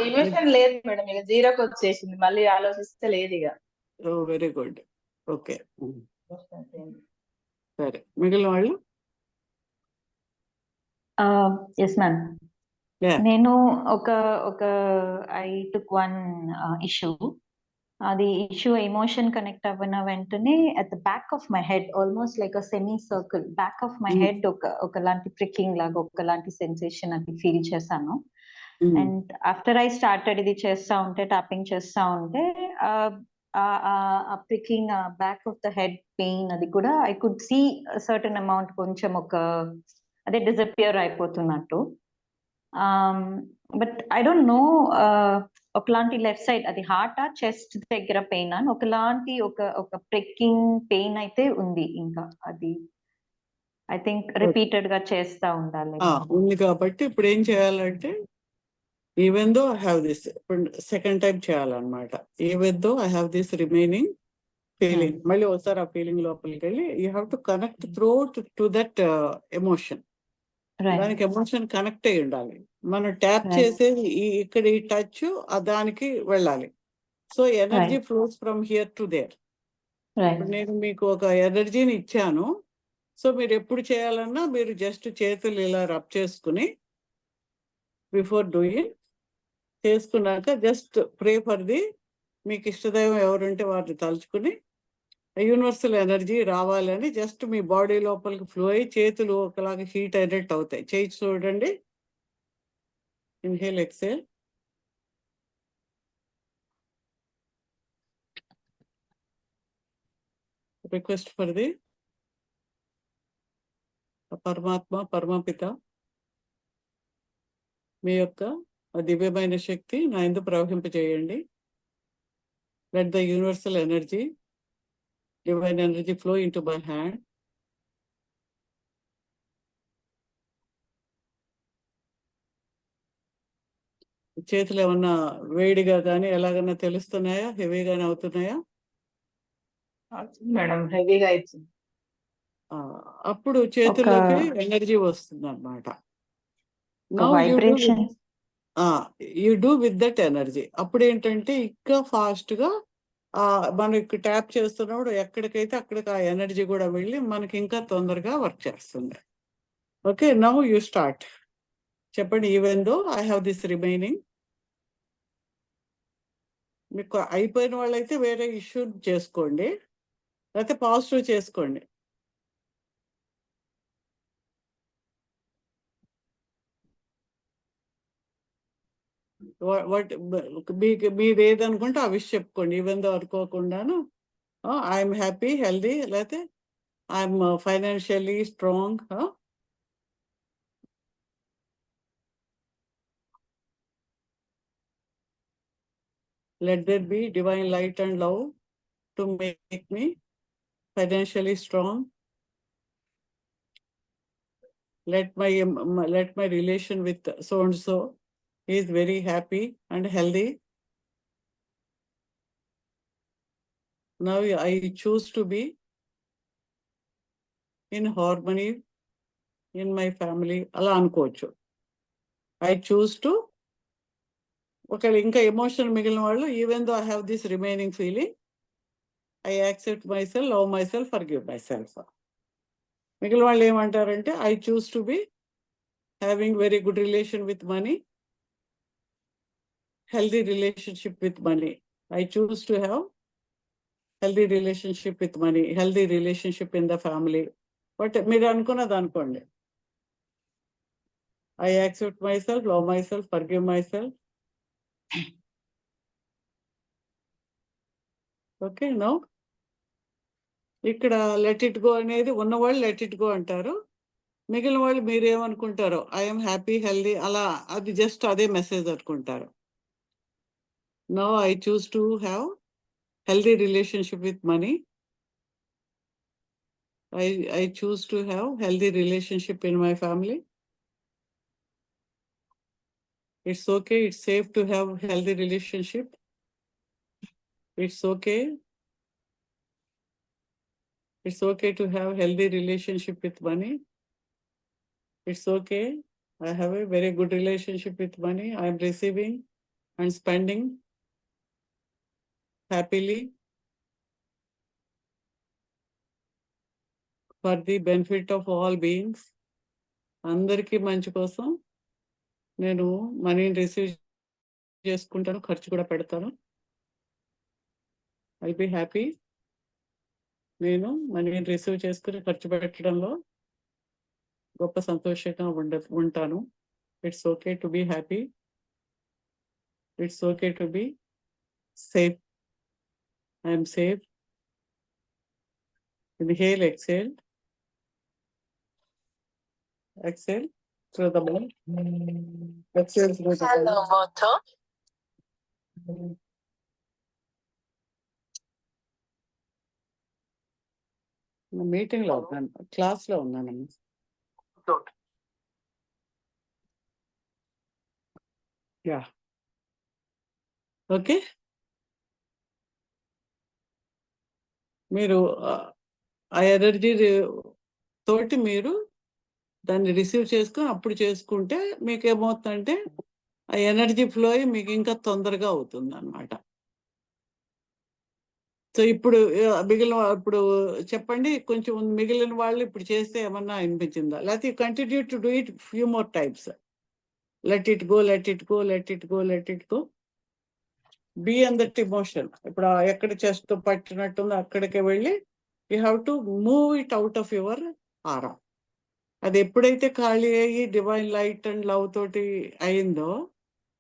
ఎమోషన్ లేదు మేడం, ఇక జీరోకి వచ్చేసింది, మళ్ళీ ఆలోచిస్తే లేదు ఇక. Very good. ఓకే సరే, మిగిలిన వాళ్ళు? Yes ma'am. నేను ఒక ఐ టుక్ వన్ ఇష్యూ. అది ఇష్యూ ఎమోషన్ కనెక్ట్ అవ్వన వెంటనే at the back of my head, almost like a semi circle back of my head ఒకలాంటి ప్రికింగ్ లాగా ఒకలాంటి సెన్సేషన్ అది ఫీల్ చేశాను. అండ్ ఆఫ్టర్ ఐ స్టార్టెడ్ ఇది చేస్తా ఉంటే, టాపింగ్ చేస్తా ఉంటే ఆ pricking, back of the head pain అది కూడా I could see certain amount కొంచెం అదే డిసపియర్ అయిపోతున్నట్టు. బట్ ఐ డోంట్ నో ఒకలాంటి లెఫ్ట్ సైడ్ అది హార్ట్ చెస్ట్ దగ్గర పెయిన్ అని ఒకలాంటి ఒక ప్రెక్కింగ్ పెయిన్ అయితే ఉంది. ఇంకా అది ఐ థింక్ రిపీటెడ్ గా చేస్తా ఉండాలి. ఉంది కాబట్టి ఇప్పుడు ఏం చేయాలంటే even though I have this, ఇప్పుడు సెకండ్ టైం చేయాలన్నమాట. Even though I have this remaining feeling, మళ్ళీ ఒకసారి ఆ ఫీలింగ్ లోపలికి వెళ్ళి you have to connect through to that emotion. దానికి ఎమోషన్ కనెక్ట్ అయి ఉండాలి. మనం ట్యాప్ చేసేది ఇక్కడ ఈ టచ్ దానికి వెళ్ళాలి. So energy flows from here to their. నేను మీకు ఒక ఎనర్జీని ఇచ్చాను. సో మీరు ఎప్పుడు చేయాలన్నా మీరు జస్ట్ చేతులు ఇలా రబ్ చేసుకుని బిఫోర్ డూయింగ్ చేసుకున్నాక జస్ట్ ప్రే ఫర్ ది, మీకు ఇష్టదైవం ఎవరుంటే వారిని తలుచుకుని యూనివర్సల్ ఎనర్జీ రావాలని జస్ట్ మీ బాడీ లోపలికి ఫ్లో అయ్యి చేతులు ఒకలాగా హీట్ అయినట్టు అవుతాయి. చేయి చూడండి. Inhale exhale. Request for the పరమాత్మ, పరమపిత మీ యొక్క దివ్యమైన శక్తి నా యందు ప్రవహింపజేయండి. Let the universal energy, divine energy flow into my hand. చేతులు ఏమన్నా వేడిగా కానీ ఎలాగన్నా తెలుస్తున్నాయా? హెవీగానే అవుతున్నాయా? మేడం హెవీగా అవుతుంది. అప్పుడు చేతుల్లోకి ఎనర్జీ వస్తుంది అన్నమాట. You do with that energy. అప్పుడు ఏంటంటే ఇంకా ఫాస్ట్ గా మనకి ట్యాప్ చేస్తున్నప్పుడు ఎక్కడికైతే అక్కడికి ఆ ఎనర్జీ కూడా వెళ్ళి మనకి ఇంకా తొందరగా వర్క్ చేస్తుంది. Okay, now you start. చెప్పండి. Even though I have this remaining. మీకు అయిపోయిన వాళ్ళైతే వేరే ఇష్యూ చేసుకోండి, లేకపోతే పాజిటివ్ చేసుకోండి. మీరు ఏదనుకుంటే ఆ విషయం చెప్పుకోండి. ఈవెన్ దో అనుకోకుండాను ఐఎమ్ హ్యాపీ, హెల్దీ, లేకపోతే I'm financially strong. Let there be divine light and love to make me financially strong. Let my relation with so and so is very happy and healthy. Now I choose to be in harmony in my family. Ala anukochu. I choose to. ఒకవేళ ఇంకా ఎమోషన్ మిగిలిన వాళ్ళు, even though I have this remaining feeling, I accept myself, love myself, forgive my self. మిగిలిన వాళ్ళు ఏమంటారంటే I choose to be having very good relation with money, healthy relationship with money. I choose to have healthy relationship with money, healthy relationship in the family. But మీరు అనుకున్నది అనుకోండి. I accept myself, love myself, forgive myself. Okay, now ఇక్కడ లెట్ ఇట్ గో అనేది ఉన్నవాళ్ళు లెట్ ఇట్ గో అంటారు. మిగిలిన వాళ్ళు మీరు ఏమనుకుంటారో ఐఎమ్ హ్యాపీ, హెల్దీ, అలా అది జస్ట్ అదే మెసేజ్ అనుకుంటారు. Now I choose to have healthy relationship with money. I choose to have healthy relationship in my family. It's okay. It's safe to have healthy relationship. It's okay. It's okay to have healthy relationship with money. It's okay. I have a very good relationship with money. I'm receiving and spending happily for the benefit of all beings. అందరికీ మంచి కోసం నేను మనీని రిసీవ్ చేసుకుంటాను, ఖర్చు కూడా పెడతాను. I be happy. నేను మనీని రిసీవ్ చేసుకుని ఖర్చు పెట్టడంలో గొప్ప సంతోషంగా ఉంటాను. It's okay to be happy. It's okay to be safe. I'm safe. Inhale, exhale. Exhale. through the ball. Exhale through the ball. Meeting లో ఉన్నాను, క్లాస్ లో ఉన్నాను. Yeah okay. మీరు ఆ ఎనర్జీ తోటి మీరు దాన్ని రిసీవ్ చేసుకొని అప్పుడు చేసుకుంటే మీకు ఏమవుతుందంటే ఆ ఎనర్జీ ఫ్లో అయ్యి మీకు ఇంకా తొందరగా అవుతుంది అన్నమాట. సో ఇప్పుడు ఇప్పుడు చెప్పండి, కొంచెం మిగిలిన వాళ్ళు ఇప్పుడు చేస్తే ఏమన్నా అనిపించిందా, లేకపోతే continue to do it few more times. Let it go, let it go, let it go, let it go. Be on that emotion. ఇప్పుడు ఎక్కడ చెస్ట్ పట్టినట్టుందో అక్కడికి వెళ్ళి you have to move it out of your aura. అది ఎప్పుడైతే ఖాళీ అయ్యి డివైన్ లైట్ అండ్ లవ్ తోటి అయిందో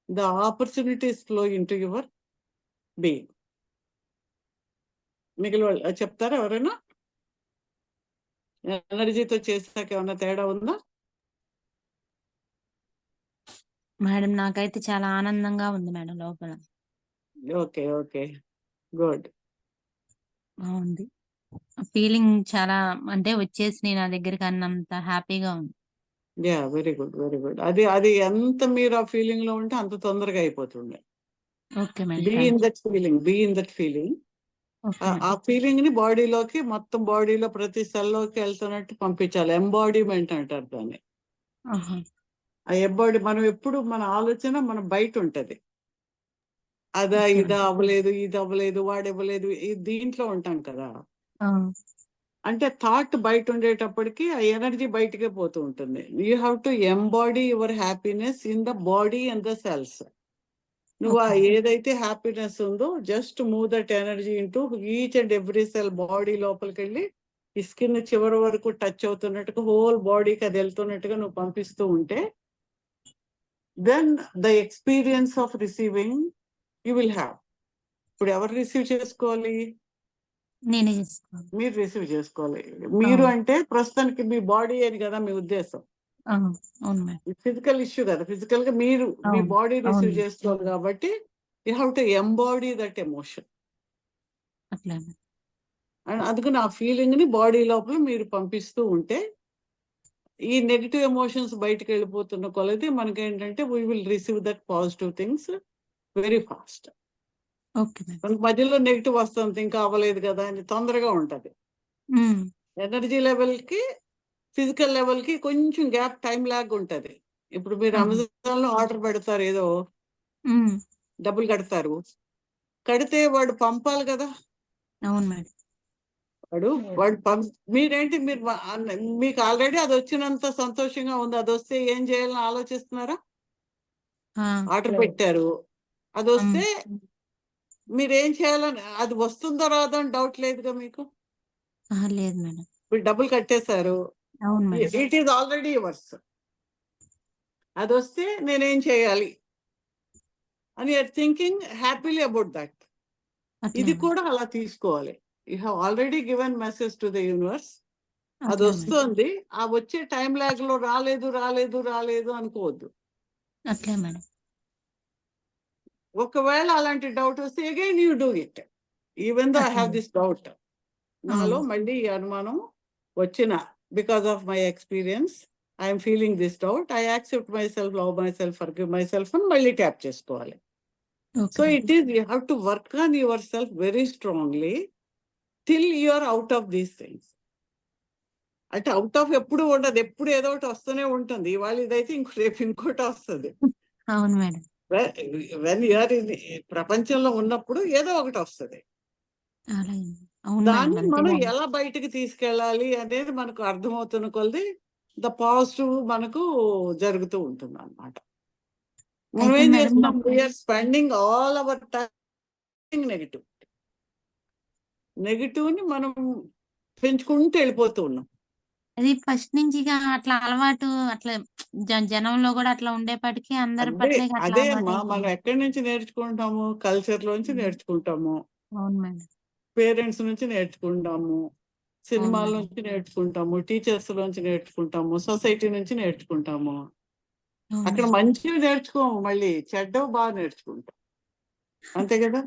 the opportunities flow in to your being. మిగిలిన వాళ్ళు చెప్తారా ఎవరైనా? ఎనర్జీతో చేసాక ఏమన్నా తేడా ఉందా? మేడం నాకైతే చాలా ఆనందంగా ఉంది మేడం లోపల. Okay okay good. బాగుంది ఫీలింగ్, చాలా అంటే వచ్చేసి నా దగ్గరికి అన్నంత హ్యాపీగా ఉంది. Yeah very good very good. అది అది ఎంత మీరు ఆ ఫీలింగ్ లో ఉంటే అంత తొందరగా అయిపోతుంది. Okay madam. Be in that feeling, be in that feeling. Okay ఆ ఫీలింగ్ ని బాడీలోకి, మొత్తం బాడీలో ప్రతి సెల్లోకి వెళ్తున్నట్టు పంపించాలి. ఎంబాడీమెంట్ అంటారు దాన్ని. ఆహా. ఆ ఎంబాడీ మనం ఎప్పుడు మన ఆలోచన మన బయట ఉంటది. అదా ఓకే ఇదా అవ్వలేదు, ఇది అవ్వలేదు, వాడు ఇవ్వలేదు, దీంట్లో ఉంటాం కదా. ఆ, అంటే థాట్ బయట ఉండేటప్పటికి ఆ ఎనర్జీ బయటకే పోతూ ఉంటుంది. You have to embody your happiness in the body and the cells. నువ్వు ఆ ఓకే. ఏదైతే హ్యాపీనెస్ ఉందో just move that energy into each and every cell. Body లోపలికి వెళ్ళి ఈ స్కిన్ చివరి వరకు టచ్ అవుతున్నట్టుగా హోల్ బాడీకి అది వెళ్తున్నట్టుగా నువ్వు పంపిస్తూ ఉంటే then the experience of receiving you will have. ఇప్పుడు ఎవరు రిసీవ్ చేసుకోవాలి? నేనే చేసుకోవాలి. మీరు రిసీవ్ చేసుకోవాలి. మీరు అంటే ప్రస్తుతానికి మీ బాడీ అని కదా మీ ఉద్దేశం. అవును మేడం. ఫిజికల్ ఇష్యూ కదా, ఫిజికల్ గా మీరు మీ అవును, బాడీ రిసీవ్ అవును. చేసుకోవాలి కాబట్టి you have to embody that emotion. అట్లా అండ్ అందుకని ఆ ఫీలింగ్ ని బాడీ లోపల మీరు పంపిస్తూ ఉంటే ఈ నెగిటివ్ ఎమోషన్స్ బయటకు వెళ్ళిపోతున్న కొలది మనకేంటంటే we will receive that positive things very fast. Okay madam. మనకి మధ్యలో నెగిటివ్ వస్తుంది, ఇంకా అవ్వలేదు కదా అని తొందరగా ఉంటది. ఎనర్జీ లెవెల్ కి ఫిజికల్ లెవెల్ కి కొంచెం గ్యాప్, టైం లాగ్ ఉంటది. ఇప్పుడు మీరు అమెజాన్ లో ఆర్డర్ పెడతారు, ఏదో డబ్బులు కడతారు, కడితే వాడు పంపాలి కదా. అవును మేడం. వాడు మీరేంటి, మీరు మీకు ఆల్రెడీ అది వచ్చినంత సంతోషంగా ఉంది, అది వస్తే ఏం చేయాలని ఆలోచిస్తున్నారా? ఆర్డర్ పెట్టారు, అది వస్తే మీరేం చేయాలని, అది వస్తుందో రాదో అని డౌట్ లేదుగా మీకు? లేదు మేడం. మీరు డబ్బులు కట్టేశారు, అవును madam. It is already yours. అది వస్తే నేనేం చేయాలి అని you're thinking happily about that. ఇది కూడా అలా తీసుకోవాలి. You have already given message to the universe. అది వస్తుంది, ఆ వచ్చే టైం లాగ్ లో రాలేదు రాలేదు రాలేదు అనుకోవద్దు. అట్లే మేడం. ఒకవేళ అలాంటి డౌట్ వస్తే again you do it. Even though I have this doubt, నాలో మళ్ళీ ఈ అనుమానం వచ్చిన, because of my experience I'm feeling this doubt, I accept myself, love myself, forgive my self అని మళ్ళీ ట్యాప్ చేసుకోవాలి. So it is, you have to work on your self very strongly till you are out of these things. అంటే అవుట్ ఆఫ్ ఎప్పుడు ఉండదు, ఎప్పుడు ఏదో ఒకటి వస్తూనే ఉంటుంది. ఇవాళ ఇదైతే రేపు ఇంకోటి వస్తుంది. అవును మేడం. వెన్ యూఆర్ ఇన్ ప్రపంచంలో ఉన్నప్పుడు ఏదో ఒకటి వస్తుంది. దాన్ని మనం ఎలా బయటకు తీసుకెళ్ళాలి అనేది మనకు అర్థమవుతున్న కొలది ద పాజిటివ్ మనకు జరుగుతూ ఉంటుంది అన్నమాట. మనం ఏం చేస్తున్నాం, we're spending all our time negative. Negative ని మనం పెంచుకుంటూ వెళ్ళిపోతూ ఉన్నాం. అది ఫస్ట్ నుంచి అట్లా అలవాటు, అట్లా జనంలో కూడా అట్లా ఉండేపటికి అందరి పట్ల అదే అమ్మా, మనం ఎక్కడి నుంచి నేర్చుకుంటాము? కల్చర్ లోంచి నేర్చుకుంటాము, అవును మేడం. పేరెంట్స్ నుంచి నేర్చుకుంటాము, సినిమాల నుంచి నేర్చుకుంటాము, టీచర్స్ లోంచి నేర్చుకుంటాము, సొసైటీ నుంచి నేర్చుకుంటాము. అవును అక్కడ మేడం. మంచివి నేర్చుకోము, మళ్ళీ చెడ్డవి బాగా నేర్చుకుంటాం. అంతే కదా?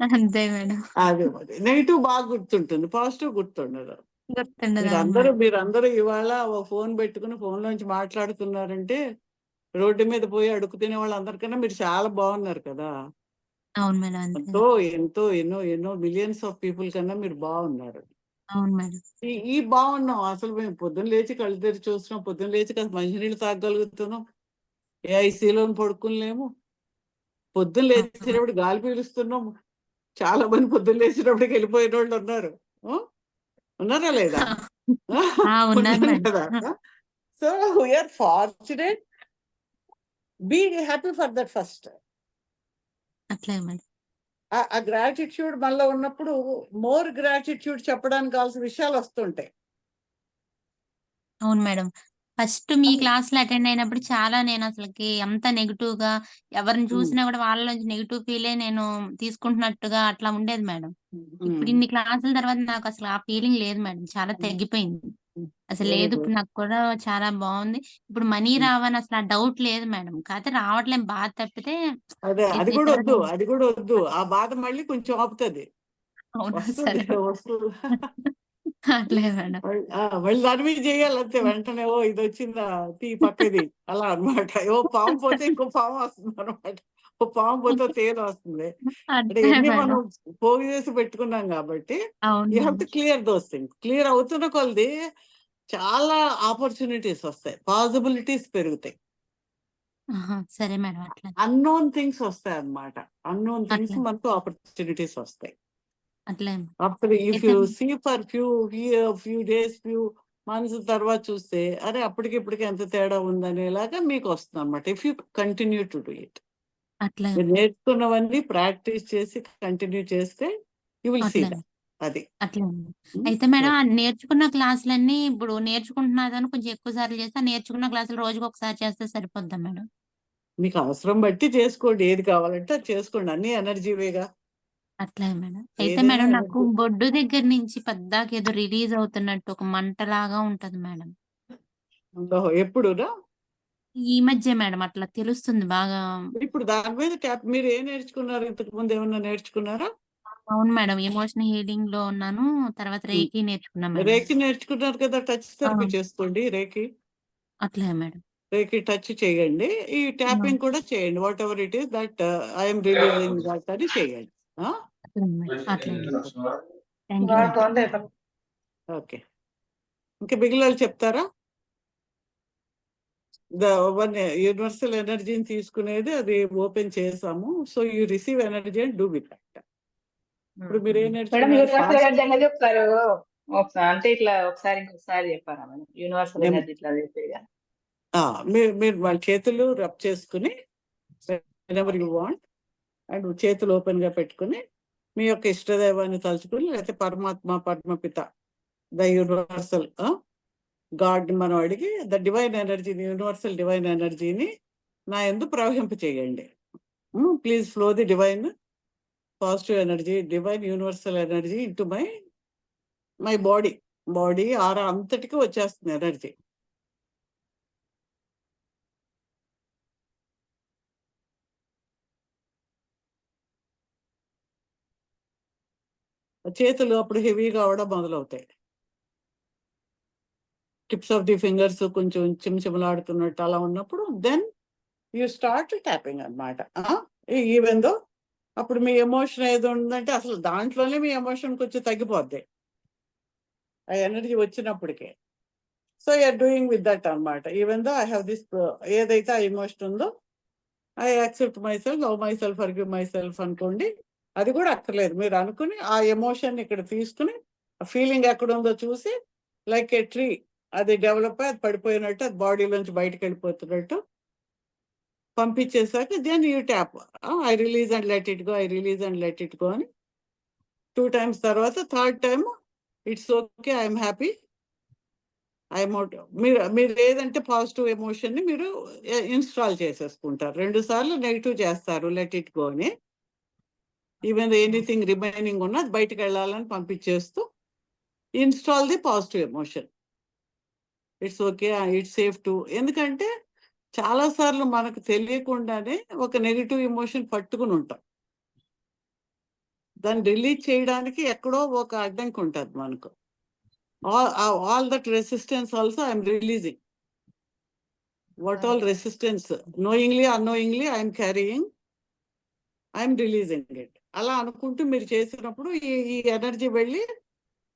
అంతే మేడం. అదే మరి నెగిటివ్ బాగా గుర్తుంటుంది, పాజిటివ్ గుర్తుండదు. గుర్తుండదు. అవును మేడం. మీరందరూ ఇవాళ ఓ ఫోన్ పెట్టుకుని ఫోన్ లోంచి మాట్లాడుతున్నారంటే రోడ్డు మీద పోయి అడుగు తినే వాళ్ళందరికన్నా మీరు చాలా బాగున్నారు కదా. అవును మేడం. అంతే. ఎంతో ఎంతో ఎన్నో ఎన్నో మిలియన్స్ ఆఫ్ పీపుల్ కన్నా మీరు బాగున్నారు. అవును మేడం. ఈ బాగున్నాం. అసలు మేము పొద్దున్న లేచి కళ్ళు తెరిచి చూస్తున్నాం, పొద్దున్న లేచి కాస్త మంచినీళ్ళు తాగగలుగుతున్నాం, ఏ ఐసీలో పడుకోలేము, పొద్దున్న లేచినప్పుడు గాలి పీలుస్తున్నాం. చాలా మంది పొద్దున్న లేచినప్పటికి వెళ్ళిపోయిన వాళ్ళు ఉన్నారు. ఉన్నారా లేదా? ఉన్నారు ఉన్నాం మేడం. కదా. So we're fortunate, be happy for that first. అట్లే మేడం. ఆ గ్రాటిట్యూడ్ మనలో ఉన్నప్పుడు మోర్ గ్రాటిట్యూడ్ చెప్పడానికి కావాల్సిన విషయాలు వస్తుంటాయి. అవును మేడం. ఫస్ట్ మీ క్లాస్‌లో అటెండ్ అయినప్పుడు చాలా నేను అసలకి అంత నెగెటివ్‌గా ఎవరిని చూసినా కూడా వాళ్ళ నుంచి నెగెటివ్ ఫీలే నేను తీసుకుంటున్నట్టుగా అట్లా ఉండేది మేడం. ఇప్పుడు ఇన్ని క్లాసుల తర్వాత నాకు అసలు ఆ ఫీలింగ్ లేదు మేడం. చాలా తగ్గిపోయింది. అసలు వెరీ లేదు. గుడ్. ఇప్పుడు నాకు కూడా చాలా బావుంది. ఇప్పుడు మనీ రావని అసలు ఆ డౌట్ లేదు మేడం. కాకపోతే రావట్లేం బాధ తప్పితే అదే అది కూడా ఇతరది వద్దు, అది కూడా వద్దు. ఆ బాధ మళ్ళీ కొంచెం ఆపుతుంది, అవునా? వస్తుంది సరే. వస్తుంది. అట్లే మేడం. మళ్ళీ దాని మీద చేయాలంతే వెంటనే. ఓ ఇది వచ్చిందా, తీ పక్కది, అలా అన్నమాట. ఓ పాము పోతే ఇంకో పాము వస్తుంది అనమాట, ఓ పాము పోతే తేనె వస్తుంది. అంటే అట్లే ఇవన్నీ మేడం. మనం పోగు చేసి పెట్టుకున్నాం కాబట్టి అవును you have madam. To clear those things. Clear అవుతున్న కొలది చాలా ఆపర్చునిటీస్ వస్తాయి, పాసిబిలిటీస్ పెరుగుతాయి, ఆహా! సరే మేడం. అట్లా. అన్నోన్ థింగ్స్ వస్తాయి అన్నమాట. అన్నోన్ థింగ్స్ అట్లే. మనకు ఆపర్చునిటీస్ వస్తాయి. అట్లే. అప్పుడు ఇఫ్ అయితే you see for few days, few months తర్వాత చూస్తే అరే అప్పటికి ఇప్పటికి ఎంత తేడా ఉందనేలాగా మీకు వస్తుంది అనమాట. If you continue to do it, అట్లే. మీరు నేర్చుకున్నవన్నీ ప్రాక్టీస్ చేసి కంటిన్యూ చేస్తే యూ విల్ సీ అట్లే. దట్. అది అట్లే. అయితే మేడం ఆ నేర్చుకున్న క్లాసులన్నీ ఇప్పుడు నేర్చుకుంటున్నదని కొంచెం ఎక్కువ సార్లు చేస్తే, ఆ నేర్చుకున్న క్లాసులు రోజుకొకసారి చేస్తే సరిపోద్దా మేడం? మీకు అవసరం బట్టి చేసుకోండి, ఏది కావాలంటే అది చేసుకోండి, అన్ని ఎనర్జీవేగా. అట్లే మేడం. అయితే ఏదైనా మేడం నాకు ఎనర్జీ. బొడ్డు దగ్గర నుంచి పద్దాకేదో రిలీజ్ అవుతున్నట్టు ఒక మంటలాగా ఉంటది మేడం. ఎప్పుడునా? ఈ మధ్య మేడం అట్లా తెలుస్తుంది బాగా. ఇప్పుడు దాని మీద ట్యాప్. మీరు ఏం నేర్చుకున్నారు, ఇంతకు ముందు ఏమన్నా నేర్చుకున్నారా? అవును మేడం. ఎమోషనల్ హీలింగ్‌లో ఉన్నాను. తర్వాత రేకి నేర్చుకున్నా మేడం. రేకి నేర్చుకున్నారు కదా, టచ్ ఆ! థెరపీ చేసుకోండి. రేకి అట్లే మేడం. రేకి టచ్ చేయండి, ఈ ఆ! ట్యాపింగ్ కూడా చేయండి. What ever it is that I'm releasing that అని చేయండి. అట్లే మేడం. అట్లే madam. Thank you madam. Okay. ఇంకా మిగిలిన చెప్తారా? వన్ యూనివర్సల్ ఎనర్జీని తీసుకునేది అది ఓపెన్ చేసాము. So you receive energy and do with that. ఇప్పుడు మీరు ఏం మేడం నేర్చుకున్నారు? యూనివర్సల్ ఎనర్జీ అనేది చెప్తారు ఒకసారి, అంటే ఇట్లా ఒకసారి ఇంకొకసారి చెప్పారా మేడం? యూనివర్సల్ ఎనర్జీ ఇట్లా చెప్పేది కదా. మీరు వాళ్ళ చేతులు రబ్ చేసుకుని ఎవర్ యూ వాంట్, అండ్ చేతులు ఓపెన్ గా పెట్టుకుని మీ యొక్క ఇష్టదైవాన్ని తలుచుకుని, లేకపోతే పరమాత్మ పరమపిత ద యూనివర్సల్ గాడ్ మనం అడిగి ద డివైన్ ఎనర్జీని, యూనివర్సల్ డివైన్ ఎనర్జీని నా యందు ప్రవహింప చేయండి. Please flow the divine positive energy, divine universal energy into my body aura అంతటికి వచ్చేస్తుంది ఎనర్జీ. చేతులు అప్పుడు హెవీగా అవడం మొదలవుతాయి. టిప్స్ ఆఫ్ ది ఫింగర్స్ కొంచెం చిమచిమలాడుతున్నట్టు అలా ఉన్నప్పుడు దెన్ యూ స్టార్ట్ ట్యాపింగ్ అనమాట. ఈవెన్ దో అప్పుడు మీ ఎమోషన్ ఏది ఉందంటే అసలు దాంట్లోనే మీ ఎమోషన్ కొంచెం తగ్గిపోద్ది ఆ ఎనర్జీ వచ్చినప్పటికే. So you're doing with that అనమాట. Even though I have this, ఏదైతే ఆ ఎమోషన్ ఉందో I accept myself, love myself, forgive myself అనుకోండి. అది కూడా అక్కర్లేదు, మీరు అనుకుని ఆ ఎమోషన్ ఇక్కడ తీసుకుని ఆ ఫీలింగ్ ఎక్కడ ఉందో చూసి లైక్ ఏ ట్రీ అది డెవలప్ అయ్యి అది పడిపోయినట్టు, అది బాడీలోంచి బయటకు వెళ్ళిపోతున్నట్టు పంపించేసాక then you tap. I release and let it go, I release and let it go అని 2 times. తర్వాత third time it's okay, I'm happy, I'm out. మీరు ఏదంటే పాజిటివ్ ఎమోషన్ ని మీరు ఇన్స్టాల్ చేసేసుకుంటారు. 2 సార్లు నెగిటివ్ చేస్తారు లెట్ ఇట్ గో అని. ఈవెన్ ఎనీథింగ్ రిమైనింగ్ ఉన్నా అది బయటకు వెళ్ళాలని పంపించేస్తూ install the positive emotion. It's okay, it's safe to. ఎందుకంటే చాలా సార్లు మనకు తెలియకుండానే ఒక నెగిటివ్ ఎమోషన్ పట్టుకుని ఉంటాం. దాన్ని రిలీజ్ చేయడానికి ఎక్కడో ఒక అడ్డంకి ఉంటుంది మనకు. All that resistance also I'm releasing. What all resistance knowingly unknowingly I'm carrying, I'm releasing it. అలా అనుకుంటూ మీరు చేసినప్పుడు ఈ ఎనర్జీ వెళ్ళి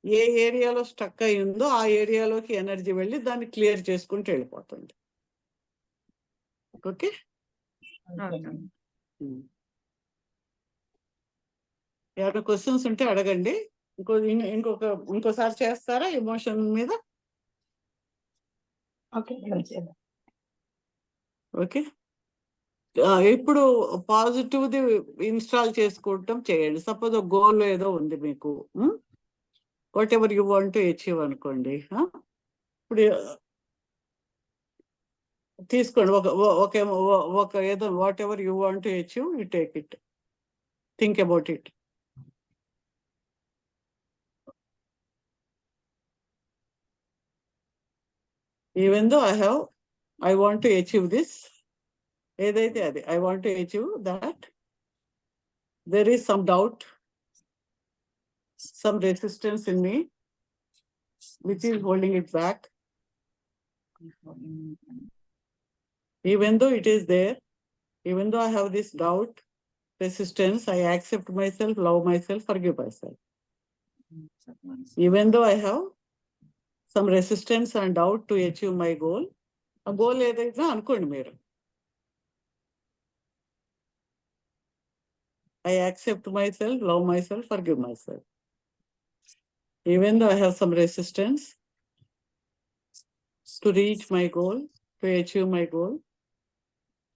ఏ ఏరియాలో స్టక్ అయి ఉందో ఆ ఏరియాలోకి ఎనర్జీ వెళ్ళి దాన్ని క్లియర్ చేసుకుంటూ వెళ్ళిపోతుంది. ఓకే, ఏమైనా క్వశ్చన్స్ ఉంటే అడగండి. ఇంకోసారి చేస్తారా ఎమోషన్ మీద? ఓకే, ఇప్పుడు పాజిటివ్ది ఇన్స్టాల్ చేసుకోవటం చేయండి. సపోజ్ ఒక గోల్ ఏదో ఉంది మీకు, what ever you want to achieve అనుకోండి. ఇప్పుడు తీసుకోండి ఒక ఏదో what ever you want to achieve, you take it, think about it. Even though I want to achieve this, ఏదైతే అది I want to achieve that, there is some doubt, some resistance in me which is holding it back. Even though it is there, even though I have this doubt, resistance, I accept myself, love myself, forgive myself. Even though I have some resistance and doubt to achieve my goal, a goal ఏదైతే అనుకోండి మీరు, I accept myself, love myself, forgive myself. Even though I have some resistance to reach my goal, to achieve my goal,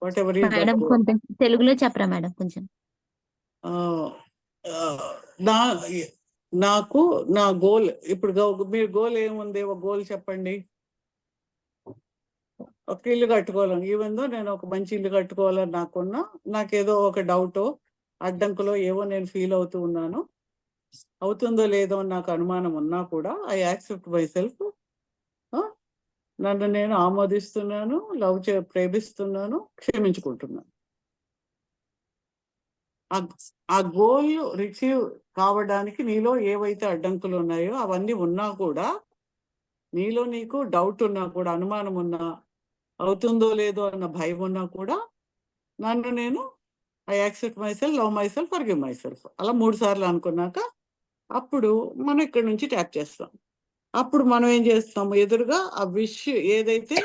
whatever is that madam goal. కొంచెం తెలుగులో చెప్పరా మేడం కొంచెం? నాకు నా గోల్, ఇప్పుడు మీరు గోల్ ఏముంది? ఒక గోల్ చెప్పండి. ఒక ఇల్లు కట్టుకోవాలని, ఈవెన్ దో నేను ఒక మంచి ఇల్లు కట్టుకోవాలని నాకేదో ఒక డౌటో అడ్డంకులో ఏవో నేను ఫీల్ అవుతూ ఉన్నాను. అవుతుందో లేదో అని నాకు అనుమానం ఉన్నా కూడా ఐ యాక్సెప్ట్ మై సెల్ఫ్, నన్ను నేను ఆమోదిస్తున్నాను, ప్రేమిస్తున్నాను, క్షమించుకుంటున్నాను. ఆ గోల్ రిసీవ్ కావడానికి నీలో ఏవైతే అడ్డంకులు ఉన్నాయో అవన్నీ ఉన్నా కూడా, నీలో నీకు డౌట్ ఉన్నా కూడా, అనుమానం ఉన్నా, అవుతుందో లేదో అన్న భయం ఉన్నా కూడా, నన్ను నేను I accept myself, love myself, forgive my self అలా 3 సార్లు అనుకున్నాక అప్పుడు మనం ఇక్కడ నుంచి ట్యాప్ చేస్తాం. అప్పుడు మనం ఏం చేస్తాము, ఎదురుగా ఆ విష్ ఏదైతే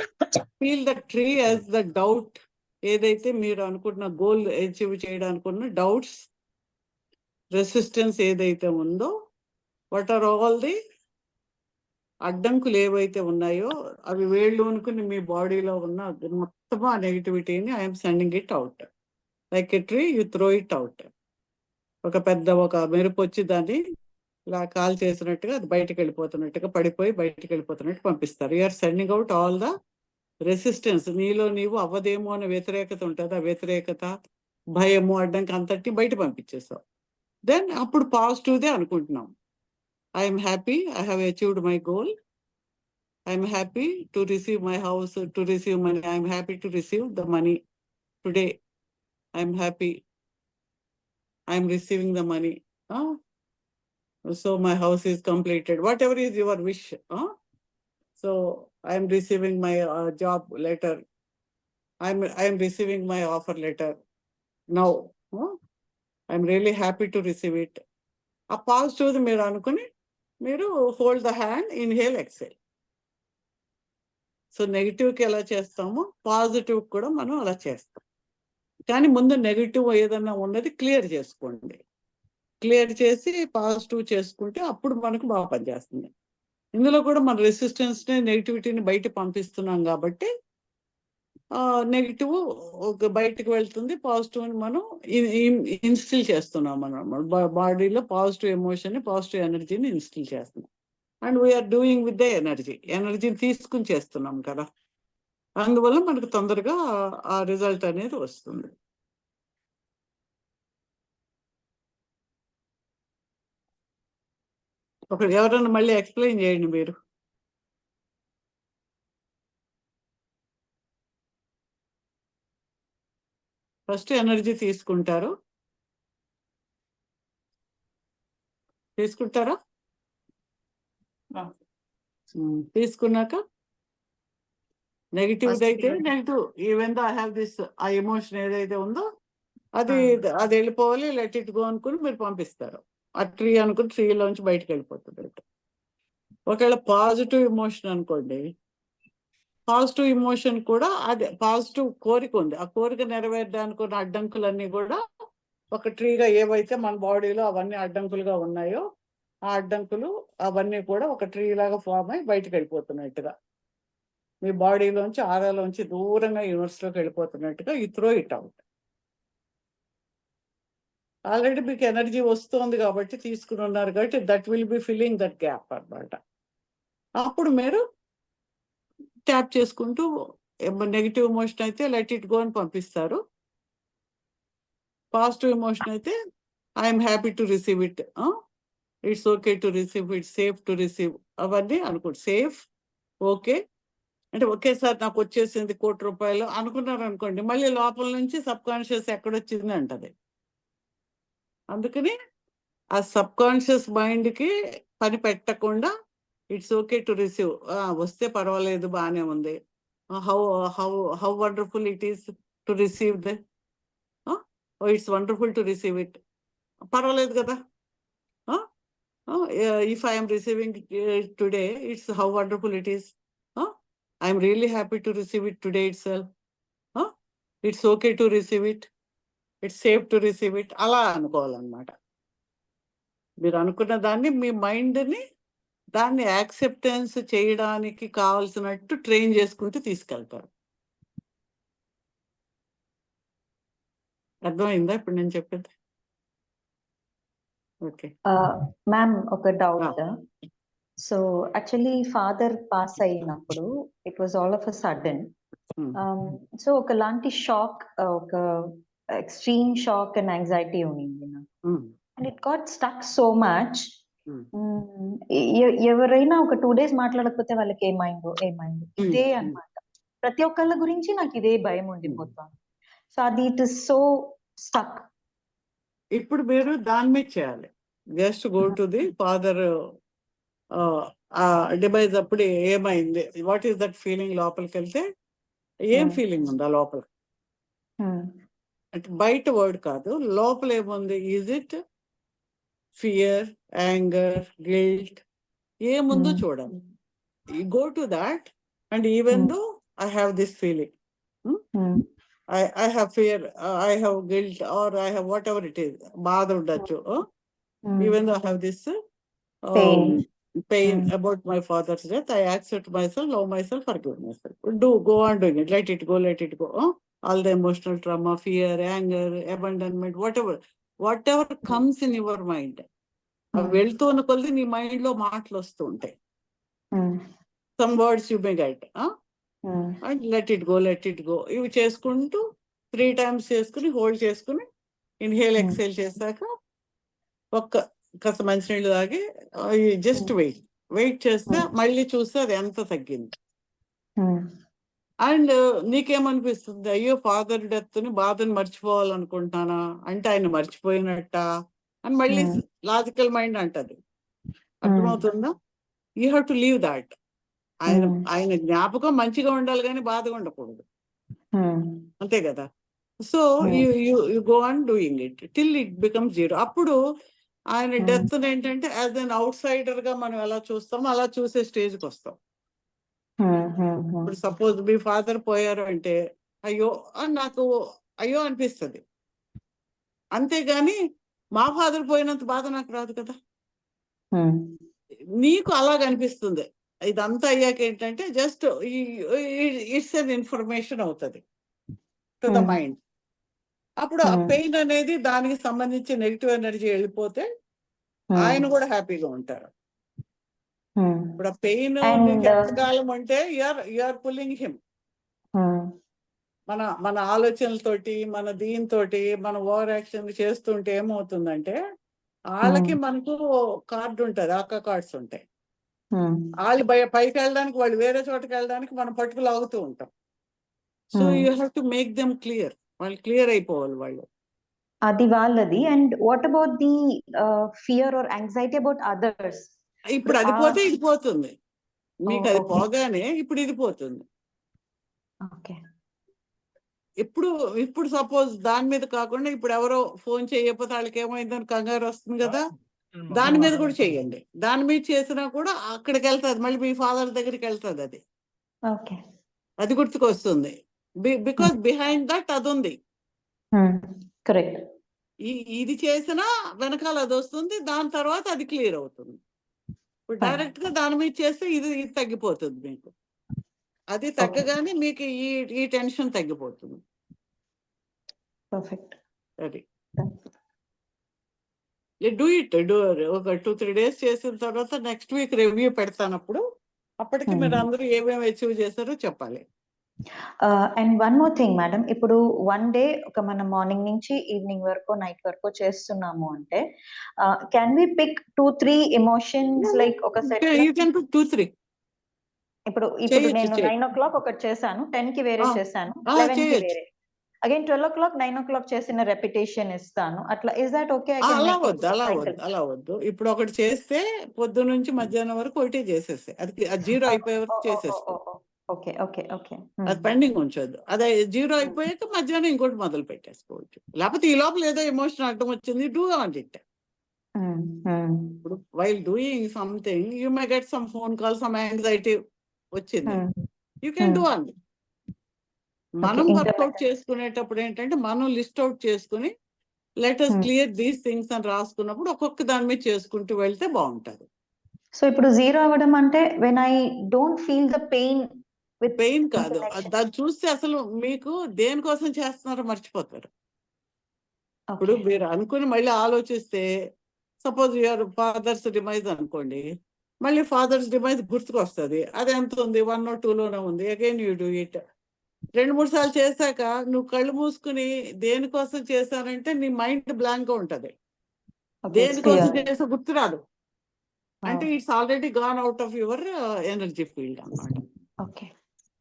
feel the tree as the doubt, ఏదైతే మీరు అనుకుంటున్న గోల్ అచీవ్ చేయడానికి ఉన్న డౌట్స్, రెసిస్టెన్స్ ఏదైతే ఉందో, వాట్ ఆర్ ఆల్ ది అడ్డంకులు ఏవైతే ఉన్నాయో అవి వేళ్ళు అనుకుని మీ బాడీలో ఉన్న మొత్తం ఆ నెగిటివిటీని I'm sending it out. Like a tree you throw it out. ఒక మెరుపు వచ్చి దాన్ని ఇలా కాల్ చేసినట్టుగా అది బయటకు వెళ్ళిపోతున్నట్టుగా, పడిపోయి బయటకు వెళ్ళిపోతున్నట్టు పంపిస్తారు. You're sending out all the resistance. నీలో నీవు అవ్వదేమో అనే వ్యతిరేకత ఉంటుంది, ఆ వ్యతిరేకత, భయము, అడ్డంకి అంతటి బయట పంపించేస్తావు. దెన్ అప్పుడు పాజిటివ్దే అనుకుంటున్నాం. I'm happy, I have achieved my goal, I'm happy to receive my house, to receive money, I'm happy to receive the money today, I'm happy, I'm receiving the money. So my house is completed, whatever is your wish. So I am receiving my job letter, I am receiving my offer letter now. I am really happy to receive it. A positive మీరు అనుకుని మీరు hold the hand, inhale, exhale. So నెగిటివ్కి ఎలా చేస్తామో పాజిటివ్ కూడా మనం అలా చేస్తాం. కానీ ముందు నెగిటివ్ ఏదన్నా ఉన్నది క్లియర్ చేసుకోండి. క్లియర్ చేసి పాజిటివ్ చేసుకుంటే అప్పుడు మనకు బాగా పనిచేస్తుంది. ఇందులో కూడా మన రెసిస్టెన్స్ని, నెగిటివిటీని బయట పంపిస్తున్నాం కాబట్టి నెగిటివ్ బయటకు వెళ్తుంది, పాజిటివ్ని మనం ఇన్స్టిల్ చేస్తున్నాం. మనం బాడీలో పాజిటివ్ ఎమోషన్ని, పాజిటివ్ ఎనర్జీని ఇన్స్టిల్ చేస్తున్నాం. And we're doing with the ఎనర్జీని తీసుకుని చేస్తున్నాం కదా, అందువల్ల మనకు తొందరగా ఆ రిజల్ట్ అనేది వస్తుంది. ఎవరైనా మళ్ళీ ఎక్స్ప్లెయిన్ చేయండి మీరు. ఫస్ట్ ఎనర్జీ తీసుకుంటారు. తీసుకుంటారా? తీసుకున్నాక నెగిటివ్ అయితే negative, even though I have this, ఆ ఎమోషన్ ఏదైతే ఉందో అది వెళ్ళిపోవాలి, లెట్ ఇట్ గో అనుకుని మీరు పంపిస్తారు. ఆ ట్రీ అనుకుని ట్రీలోంచి బయటకు వెళ్ళిపోతుంది. ఒకవేళ పాజిటివ్ ఎమోషన్ అనుకోండి, పాజిటివ్ ఎమోషన్ కూడా అదే పాజిటివ్ కోరిక ఉంది, ఆ కోరిక నెరవేరడానికి ఉన్న అడ్డంకులన్నీ కూడా ఒక ట్రీగా ఏవైతే మన బాడీలో అవన్నీ అడ్డంకులుగా ఉన్నాయో ఆ అడ్డంకులు అవన్నీ కూడా ఒక ట్రీ లాగా ఫామ్ అయి బయటకు వెళ్ళిపోతున్నట్టుగా, మీ బాడీలోంచి ఆరాలోంచి దూరంగా యూనివర్స్లోకి వెళ్ళిపోతున్నట్టుగా you throw it out. Already మీకు ఎనర్జీ వస్తుంది కాబట్టి తీసుకుని ఉన్నారు కాబట్టి that will be filling that gap అన్నమాట. అప్పుడు మీరు ట్యాప్ చేసుకుంటూ నెగిటివ్ ఎమోషన్ అయితే లెట్ ఇట్ గో అని పంపిస్తారు. పాజిటివ్ ఎమోషన్ అయితే I'm happy to receive it, it's okay to receive, it's safe to receive, అవన్నీ అనుకోండి. సేఫ్, ఓకే అంటే ఒకేసారి నాకు వచ్చేసింది 1 కోటి రూపాయలు అనుకున్నారు అనుకోండి, మళ్ళీ లోపల నుంచి సబ్ కాన్షియస్ ఎక్కడొచ్చింది అంటది. అందుకని ఆ సబ్ కాన్షియస్ మైండ్కి పని పెట్టకుండా ఇట్స్ ఓకే టు రిసీవ్, వస్తే పర్వాలేదు బాగానే ఉంది, how how how wonderful it is to receive the, it's wonderful to receive it, పర్వాలేదు కదా. If I'm receiving today it's how wonderful it is, I'm really happy to receive it today it self, it's okay to receive it, it's safe to receive it, అలా అనుకోవాలన్నమాట. మీరు అనుకున్న దాన్ని మీ మైండ్ని దాన్ని యాక్సెప్టెన్స్ చేయడానికి కావాల్సినట్టు ట్రైన్ చేసుకుంటూ తీసుకెళ్తారు. అర్థమైందా ఇప్పుడు నేను చెప్పేది? ఓకే మ్యామ్, ఒక doubt. So actually father pass అయినప్పుడు it was all of a sudden. So ఒకలాంటి షాక్, ఒక ఎక్స్ట్రీమ్ షాక్ అండ్ యాంగ్జైటీ ఉండింది నాకు. And it got stuck so much. ఎవరైనా ఒక 2 days మాట్లాడకపోతే వాళ్ళకి ఏమైందో ఇదే అన్నమాట. ప్రతి ఒక్కళ్ళ గురించి నాకు ఇదే భయం ఉండిపోతుంది. సో అది ఇట్ ఇస్ సో స్టక్. ఇప్పుడు మీరు దాని మీద చేయాలి. Just go to the father device. అప్పుడు ఏమైంది, వాట్ ఈస్ దట్ ఫీలింగ్, లోపలికి వెళ్తే ఏం ఫీలింగ్ ఉందా లోపల, అంటే బయట వర్డ్ కాదు, లోపల ఏముంది, is it fear, anger, guilt, ఏముందో చూడాలి. Go to that and even though I have this feeling, I have fear, I have guilt, or I have whatever it is, బాధ ఉండొచ్చు, even though I have this pain about my father's death, I accept myself, love myself, forgive myself. Go on doing it, let it go. All the emotional trauma, fear, anger, abandonment, whatever comes in your mind, వెళ్తూ ఉన్న కొద్ది నీ మైండ్ లో మాటలు వస్తూ ఉంటాయి. some words you may get, and let it go. ఇవి చేసుకుంటూ 3 times చేసుకుని హోల్డ్ చేసుకుని ఇన్హేల్ ఎక్సేల్ చేశాక కాస్త మంచినీళ్ళు తాగి జస్ట్ వెయిట్ చేస్తే మళ్ళీ చూస్తే అది ఎంత తగ్గింది. అండ్ నీకేమనిపిస్తుంది, అయ్యో ఫాదర్ డెత్ ని బాధని మర్చిపోవాలనుకుంటున్నానా అంటే ఆయన మర్చిపోయినట్ట అని మళ్ళీ లాజికల్ మైండ్ అంటది. అర్థమవుతుందా? You have to leave that. ఆయన జ్ఞాపకం మంచిగా ఉండాలి కానీ బాధగా ఉండకూడదు, అంతే కదా. So you go on doing it till it becomes 0. అప్పుడు ఆయన డెత్ ఏంటంటే యాజ్ అన్ అవుట్ సైడర్ గా మనం ఎలా చూస్తామో అలా చూసే స్టేజ్కి వస్తాం. ఇప్పుడు సపోజ్ మీ ఫాదర్ పోయారు అంటే అయ్యో అని నాకు అయ్యో అనిపిస్తుంది, అంతేగాని మా ఫాదర్ పోయినంత బాధ నాకు రాదు కదా. నీకు అలాగ అనిపిస్తుంది. ఇదంతా అయ్యాక ఏంటంటే జస్ట్ ఇట్స్ అన్ ఇన్ఫర్మేషన్ అవుతుంది టు ద మైండ్. అప్పుడు ఆ పెయిన్ అనేది దానికి సంబంధించి నెగిటివ్ ఎనర్జీ వెళ్ళిపోతే ఆయన కూడా హ్యాపీగా ఉంటారు. ఇప్పుడు ఆ పెయిన్ ఎంతకాలం అంటే యూఆర్ పుల్లింగ్ హిమ్. మన ఆలోచనలతోటి, మన దీంతోటి, మన ఓవర్ యాక్షన్ చేస్తుంటే ఏమవుతుందంటే వాళ్ళకి మనకు కార్డు ఉంటుంది, ఆకా కార్డ్స్ ఉంటాయి. వాళ్ళు పైకి వెళ్ళడానికి, వాళ్ళు వేరే చోటకి వెళ్ళడానికి మనం పట్టుకు లాగుతూ ఉంటాం. So you have to make them clear. వాళ్ళు క్లియర్ అయిపోవాలి వాళ్ళు. అది వాళ్ళది. And what about the fear or anxiety about others? ఇప్పుడు అది పోతే ఇది పోతుంది మీకు. అది ఓకే. పోగానే ఇప్పుడు ఇది పోతుంది. ఓకే. ఇప్పుడు సపోజ్ దాని మీద కాకుండా ఇప్పుడు ఎవరో ఫోన్ చేయకపోతే వాళ్ళకి ఏమైందని కంగారు వస్తుంది కదా, దాని మీద కూడా చెయ్యండి. దాని మీద చేసినా కూడా అక్కడికి వెళ్తుంది, మళ్ళీ మీ ఫాదర్ దగ్గరికి వెళ్తుంది. అది ఓకే. అది గుర్తుకొస్తుంది. బికాస్ బిహైండ్ దట్ అది ఉంది. కరెక్ట్. ఇది చేసినా వెనకాల అది వస్తుంది, దాని తర్వాత అది క్లియర్ అవుతుంది. ఇప్పుడు డైరెక్ట్ గా దాని మీద చేస్తే ఇది తగ్గిపోతుంది మీకు. అది తగ్గగానే మీకు ఈ టెన్షన్ తగ్గిపోతుంది. పర్ఫెక్ట్. అది డూ ఇట్. ఒక 2-3 days చేసిన తర్వాత నెక్స్ట్ వీక్ రివ్యూ పెడతానప్పుడు అప్పటికి మీరు అందరూ ఏమేమి అచీవ్ చేశారో చెప్పాలి. And one more thing madam, ఇప్పుడు వన్ డే ఒక మనం మార్నింగ్ నుంచి ఈవినింగ్ వరకు నైట్ వరకు చేస్తున్నాము అంటే can we pick 2-3 emotions like ఒక సెట్? You can pick 2-3. ఇప్పుడు నేను 9 o'clock ఒకటి చేశాను, 10 కి వేరే చేశాను, 11 కి వేరే, అగైన్ 12 o'clock 9 o'clock చేసిన రెపిటేషన్ ఇస్తాను. అట్లా ఇస్ దట్ ఓకే? అలా వద్దు. ఇప్పుడు ఒకటి చేస్తే పొద్దు నుంచి మధ్యాహ్నం వరకు ఒకటే చేసేస్తే అది 0 అయిపోయే వరకు చేసేస్తే ఓకే. ఓకే. ఓకే. అది పెండింగ్ ఉంచొద్దు. అదే 0 అయిపోయాక మధ్యాహ్నం ఇంకోటి మొదలు పెట్టేసుకోవచ్చు. లేకపోతే ఈ లోపల ఏదో ఎమోషన్ అడ్డం వచ్చింది, డూ ఆన్ ఇట్. ఇప్పుడు while doing something you may get some phone call, some anxiety వచ్చింది, you can do on it. మనం వర్కౌట్ చేసుకునేటప్పుడు ఏంటంటే మనం లిస్ట్ అవుట్ చేసుకుని let us clear these things అని రాసుకున్నప్పుడు ఒక్కొక్క దాని మీద చేసుకుంటూ వెళ్తే బాగుంటది. సో ఇప్పుడు 0 అవ్వడం అంటే when I don't feel the pain కాదు, దాన్ని చూస్తే అసలు మీకు దేనికోసం చేస్తున్నారో మర్చిపోతారు. ఇప్పుడు మీరు అనుకుని మళ్ళీ ఆలోచిస్తే సపోజ్ యువర్ ఫాదర్స్ డిమైజ్ అనుకోండి, మళ్ళీ ఫాదర్స్ డిమైజ్ గుర్తుకొస్తుంది. అది ఎంత ఉంది, 1 or 2లోనే ఉంది. Again you do it. 2-3 సార్లు చేశాక నువ్వు కళ్ళు మూసుకుని దేనికోసం చేశానంటే నీ మైండ్ బ్లాంక్ గా ఉంటది. దేనికోసం చేసే గుర్తురాదు. అంటే it's already gone out of your energy field అన్నమాట. ఓకే.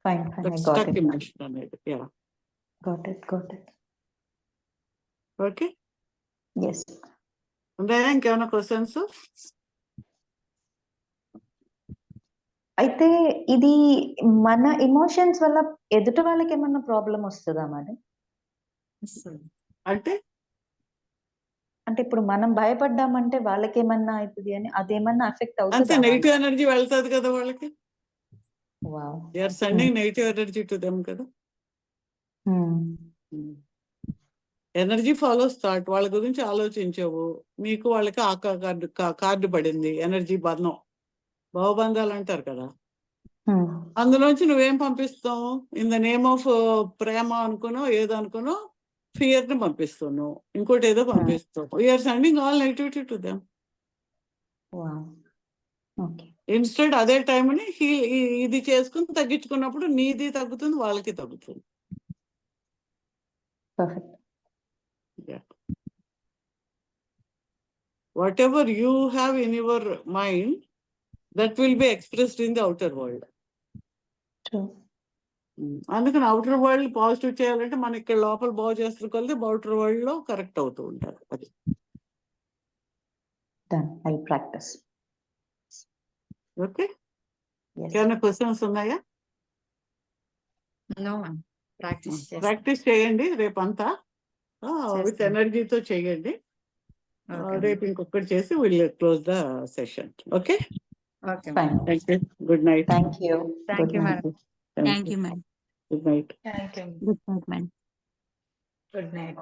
ఫైన్. స్టక్ ఎమోషన్ అనేది. Got it. ఓకే. yes. ఉన్నాయా ఇంకేమైనా క్వశ్చన్స్? అయితే ఇది మన ఎమోషన్స్ వల్ల ఎదుటి వాళ్ళకి ఏమన్నా ప్రాబ్లం వస్తుందా మేడం? అంటే ఇప్పుడు మనం భయపడ్డామంటే వాళ్ళకి ఏమన్నా అవుతుంది అని, అదేమన్నా అఫెక్ట్ అంతే, అవుతుంది? నెగిటివ్ ఎనర్జీ వెళ్తుంది కదా వాళ్ళకి. They are sending negative energy to them కదా. Energy follows thought. వాళ్ళ గురించి ఆలోచించవు, మీకు వాళ్ళకి ఆ కార్డు పడింది, ఎనర్జీ బంధం, భావబంధాలు అంటారు కదా. అందులోంచి నువ్వేం పంపిస్తావు? ఇన్ ద నేమ్ ఆఫ్ ప్రేమ అనుకునో ఏదో అనుకునో ఫియర్ ని పంపిస్తున్నావు, ఇంకోటి ఏదో పంపిస్తావు. You're sending all negativity to them. Instead అదే టైంని ఇది చేసుకుని తగ్గించుకున్నప్పుడు నీది తగ్గుతుంది, వాళ్ళకి తగ్గుతుంది. Whatever you have in your mind, that will be expressed in the outer world. అందుకని అవుటర్ వరల్డ్ పాజిటివ్ చేయాలంటే మనం ఇక్కడ లోపల బాగు చేస్తున్న కొద్ది అవుటర్ వరల్డ్ లో కరెక్ట్ అవుతూ ఉంటారు. అది ఓకే. ఏమైనా క్వశ్చన్స్ ఉన్నాయా? ప్రాక్టీస్ చేయండి రేపంతా, విత్ ఎనర్జీతో చేయండి. రేపు ఇంకొకటి చేసి will close the session. Okay. Good night. Thank you madam. Thank you madam. Good night. Good night madam. Good night.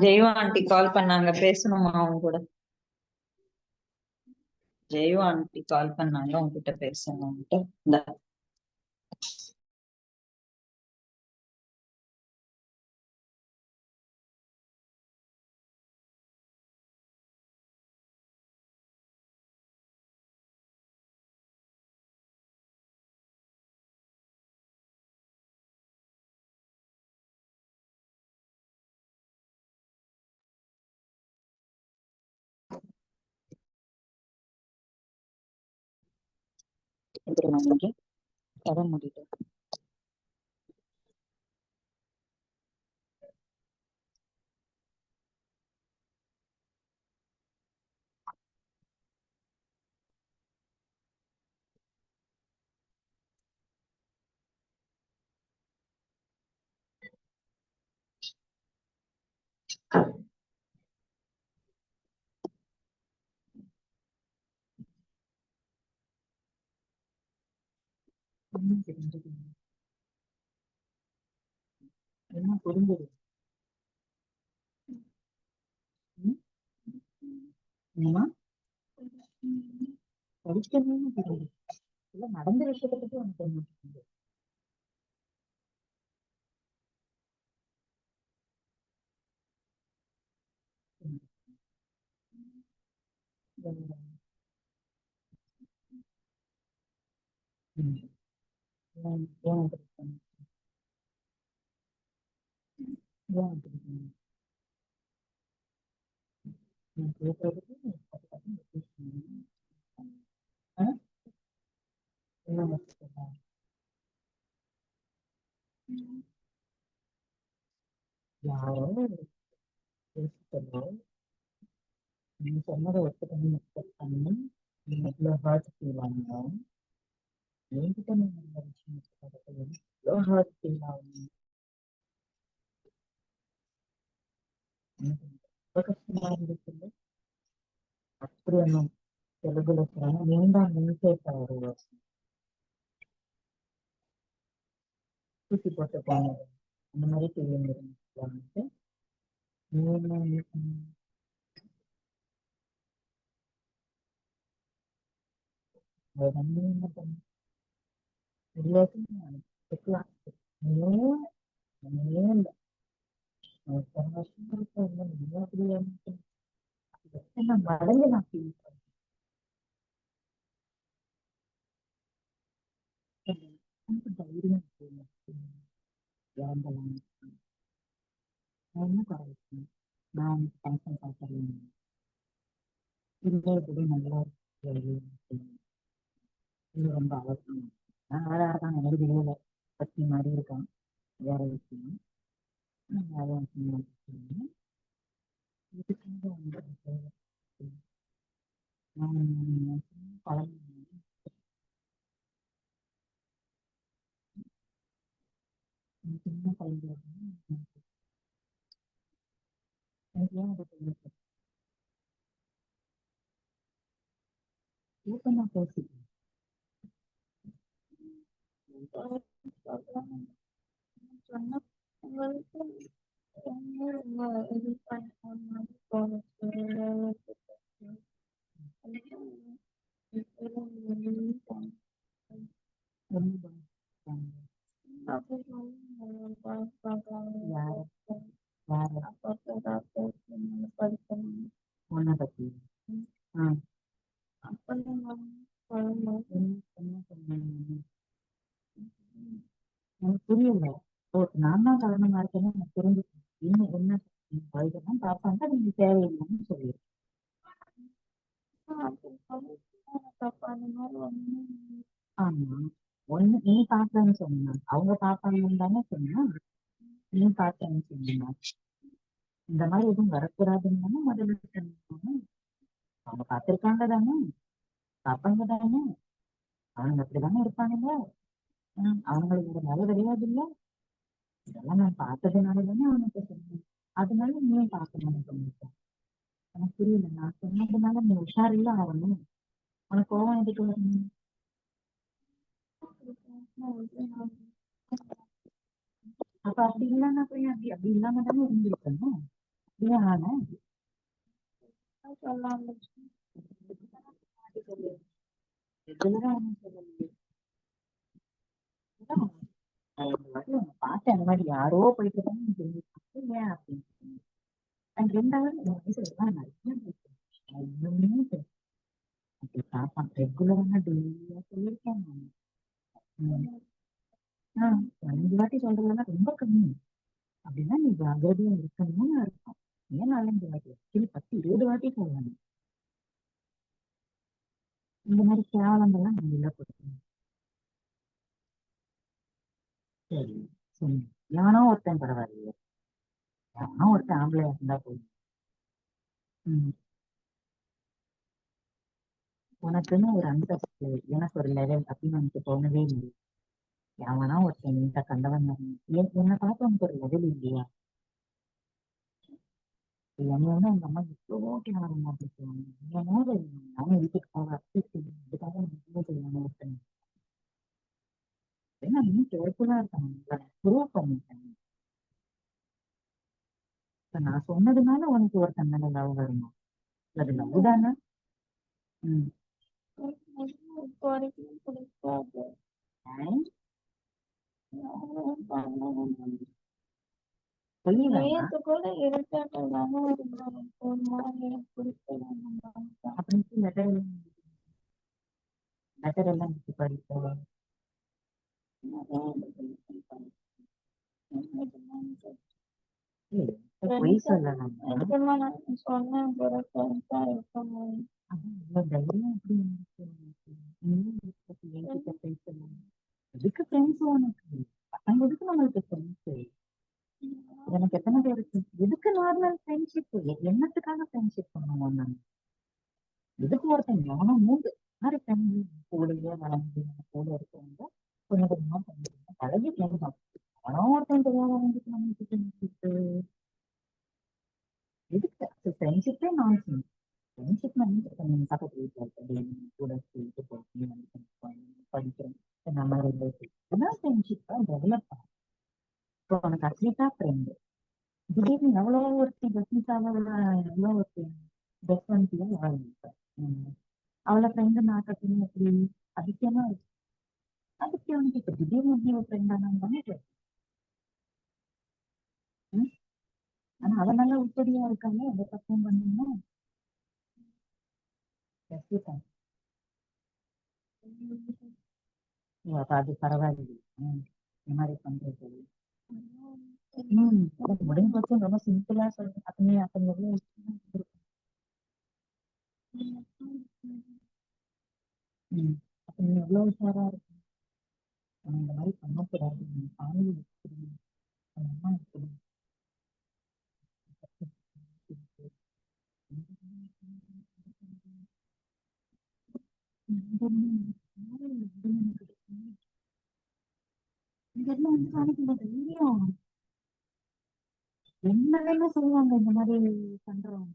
Jayu aunty call பண்ணாங்க, பேசணுமா அவங்க கூட? ஜெயு ஆண்டி கால் பண்ணாங்க, உங்ககிட்ட பேசணும்ட்டு. கதை முடிட்டு என்ன புரிஞ்சது? என்னமா படிக்கணும்னு புரியுது, இல்ல நடந்த விஷயத்தை பத்தி உனக்கு தெரிஞ்சுக்கணும். யாரோ பேசிட்டோம், நீ சொன்னதை ஒத்துக்கணும், எக்ஸ்பெக்ட் பண்ணி நீ எவ்வளோ ஹார்ட் ஃபீல் ஆகணும், என்கிட்ட நீங்க இந்த விஷயம் எவ்வளோ ஹார்ட் ஃபீல் ஆகணும், ரொம்ப கஷ்டமா இருந்துச்சு. அப்படி என்ன తెలుగులో నిండా ముంచేశారు, చూసిపోతే బాగుంది அந்த மாதிரி ஃபீலிங் இருந்துச்சு. மடங்கு நான் ஃபீல் தைரியம் இறந்தலாம், நான் என்ன குறைச்சேன், நான் பணம் பார்க்கறேன் இல்லை நல்லா இது ரொம்ப அவசியம். நான் அழகாதான் எனக்கு தெரியல, பத்தி மாதிரி இருக்கான் வேற விஷயம். சின்ன குழந்தை ஓப்பனா பேசிட்டேன். உன்னை பத்தி நான் தான் காரணமா இருக்கேன்னு எனக்கு புரிஞ்சுக்கணும். இன்னும் என்ன பழகணும் பார்ப்பாங்க, அது நீங்க தேவையில்லைன்னு சொல்லிடு. ஆமா, ஒண்ணு நீ பாக்குறேன்னு சொன்னா அவங்க பாப்பாங்கன்னு தானே சொன்னா, நீ பாக்குறேன்னு சொன்னா இந்த மாதிரி எதுவும் வரக்கூடாதுன்னு தானே முதல்ல சொன்னாங்க. அவங்க பார்த்திருக்காங்க தானே, பாப்பாங்க தானே, அவங்க அப்படிதானே இருப்பானுங்க. அவங்களுக்கு ஒரு நல்ல கிடையாது இல்ல, இதெல்லாம் நான் பார்த்ததுனால தானே அவனுக்கு சொன்னேன். அதனால நீ பார்க்கணும்னு சொன்னிருக்கேன். எனக்கு புரியல, நான் சொன்னதுனால நீ உஷாரில்ல ஆகணும். உனக்கு கோவம் எதுக்கு வரணும்? அப்ப அப்படி இல்லைன்னா போய் அப்படி அப்படி இல்லாம தானே இருந்திருக்கணும். அப்படியே ஆனா பார்த்தேன் அந்த மாதிரி யாரோ போயிட்டு இருக்காங்க ஏன் அப்படின்னு. அண்ட் ரெண்டாவது என் வயசுல எல்லாம் நிறைய அப்படி பார்ப்பான் ரெகுலரா டெய்லியா சொல்லியிருக்கேன் நான். 5 வாட்டி சொல்றதெல்லாம் ரொம்ப கம்மி. அப்படின்னா நீ ஜாகிரதையா இருக்கணும்னு அர்த்தம். ஏன் 4-5 வாட்டி 10-20 வாட்டி சொல்லணும். இந்த மாதிரி கேவலங்கள்லாம் நம்ம இல்ல கொடுக்கணும். சரி சரி, யானோ ஒருத்தன் பரவாயில்லையே, யானோ ஒருத்தன் ஆம்பளையா இருந்தா போதும். உனக்குன்னு ஒரு அந்தஸ்து, எனக்கு ஒரு லெவல் அப்படின்னு எனக்கு தோணவே இல்லை. எவனா ஒருத்தன் நீட்ட கண்டவன் என்னை பார்த்து உனக்கு ஒரு லெவல் இல்லையா? என்னை வந்து எங்க அம்மா எவ்வளோ கேவலமா பேசுவாங்க. என்னோட நானும் வீட்டுக்கு போக அதுக்காக செய்வாங்க ஒருத்தன். நான் இன்னும் கேர்ஃபுல்லா இருக்கேன், ப்ரூவ் பண்ணிட்டேன். இப்ப நான் சொன்னதுனால உனக்கு ஒருத்தன் மேல லவ் வருமா? அது லவ் தானே. லெட்டர் எல்லாம் படிக்க பொய் சொல்லலாம். தைரியம் எப்படி என்கிட்ட பேசலாம்? எதுக்கு ஃப்ரெண்ட்ஸ் உனக்கு? பசங்களுக்கு நம்மளுக்கு ஃப்ரெண்ட்ஸ் எனக்கு எத்தனை பேர் இருக்கு? எதுக்கு நார்மல் ஃப்ரெண்ட்ஷிப்? என்னத்துக்காக ஃப்ரெண்ட்ஷிப் பண்ணுவோம் நாங்க? எதுக்கு ஒருத்தன் எவனும் 3 மாதிரி ஃபேமிலி கூடயே வளர்ந்து கூட இருக்கவங்க கொஞ்சம் கொஞ்சமா பழகி போகணும். அவனும் ஒருத்தன் தெரியாத வந்துட்டு நம்மளுக்கு ஃப்ரெண்ட்ஷிப் எதுக்கு? ஃப்ரெண்ட்ஷிப்பே நான்சென்ஸ். ஃப்ரெண்ட்ஷிப் பக்கத்து வீட்டுல இருக்கேன் கூட படிக்கிறேன் நம்ம ரிலேட்டிவ் அதான் ஃப்ரெண்ட்ஷிப்பா டெவலப் ஆகும். இப்போ உனக்கு அஸ்லிதா ஃப்ரெண்டு, திடீர்னு எவ்வளோ ஒருத்தி பஸ்மிசாவை எவ்வளோ ஒருத்தி பெஸ்ட்ல வாழ்ந்துட்டேன். அவளை ஃப்ரெண்டு நாக்கட்டுன்னு எப்படி அதிகமா இருக்கு. அதுக்கு அவனுக்கு இப்ப திடீர்னு எப்படி ஒரு ஃப்ரெண்டானான்னு தானே கேட்கும். ஆனா அவன் நல்லா உருப்படியா இருக்காங்க, எந்த தப்பும் பண்ணீங்கன்னா அது பரவாயில்லை. இந்த மாதிரி பண்றது முடிஞ்ச பட்சம் ரொம்ப சிம்பிளா சொல்றேன். அப்படி அப்ப நீ எவ்வளவு உஷாரா இருக்கு. இந்த மாதிரி பண்ணக்கூடாது. ஃபேமிலி அம்மா இருக்குது இதெல்லாம் வந்து காணிக்கிற தைரியம் என்ன சொல்லுவாங்க. இந்த மாதிரி பண்றோம்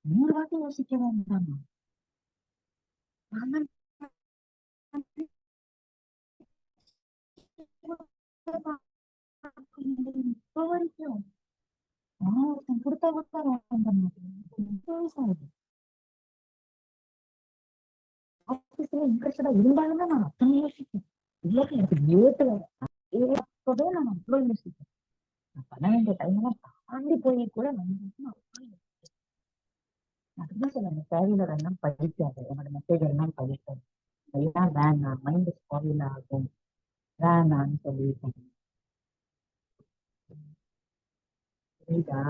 100 வாட்டி யோசிக்க வேண்டாமா? இப்ப வரைக்கும் ஒருத்தன் கொடுத்தா ஆபீஸ்ல இன்ட்ரெஸ்டடா இருந்தாலும் நான் அத்தனை யோசிப்பேன். இல்ல எனக்கு ஏற்பவே நான் அவ்வளவு யோசிப்பேன். நான் பண்ண வேண்டிய டைம் எல்லாம் தாண்டி போய் கூட அதுதான் சொல்லுங்க, தேவையில எல்லாம் படிக்காது, என்னோட மெசேஜ் எல்லாம் படிக்காது, எல்லாம் வேணாம், மைண்ட் ஸ்பாயில் ஆகும், வேணான்னு சொல்லியிருக்கேன். புரியுதா?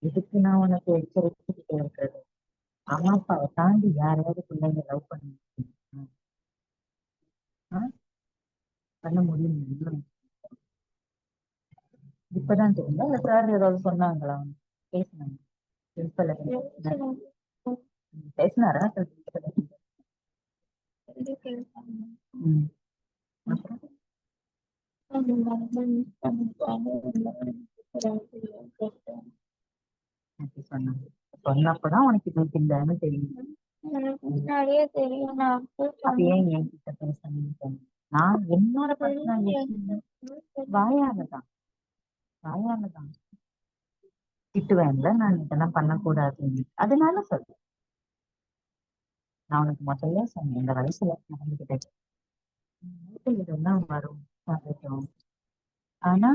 இதுக்கு நான் உனக்கு எச்சரிச்சுக்கிட்டே இருக்கிறது. அம்மா அப்பாவை தாண்டி யாரையாவது பிள்ளைங்க லவ் பண்ண முடியுமா? பண்ண முடியும். இப்பதான் தெரியுங்களா இல்ல சார் ஏதாவது சொன்னாங்களா? பேசினாங்க பிரின்சிபல் பேசினாரா? ம். அப்புறம் அப்படி சொன்னாங்க. சொன்னப்பதான் உனக்கு இது இல்லைன்னு தெரியும். நிறைய தெரியும். அப்ப ஏன் என்கிட்ட பேசணும்? நான் என்னோட பர்சனல் வாயாலதான் திட்டுவேன்ல, நான் இதெல்லாம் பண்ணக்கூடாதுன்னு. அதனால சொல்றேன். நான் உனக்கு முதல்ல சொன்னேன், இந்த வயசுல நடந்துகிட்டேன் இதெல்லாம் வரும் வரட்டும். ஆனா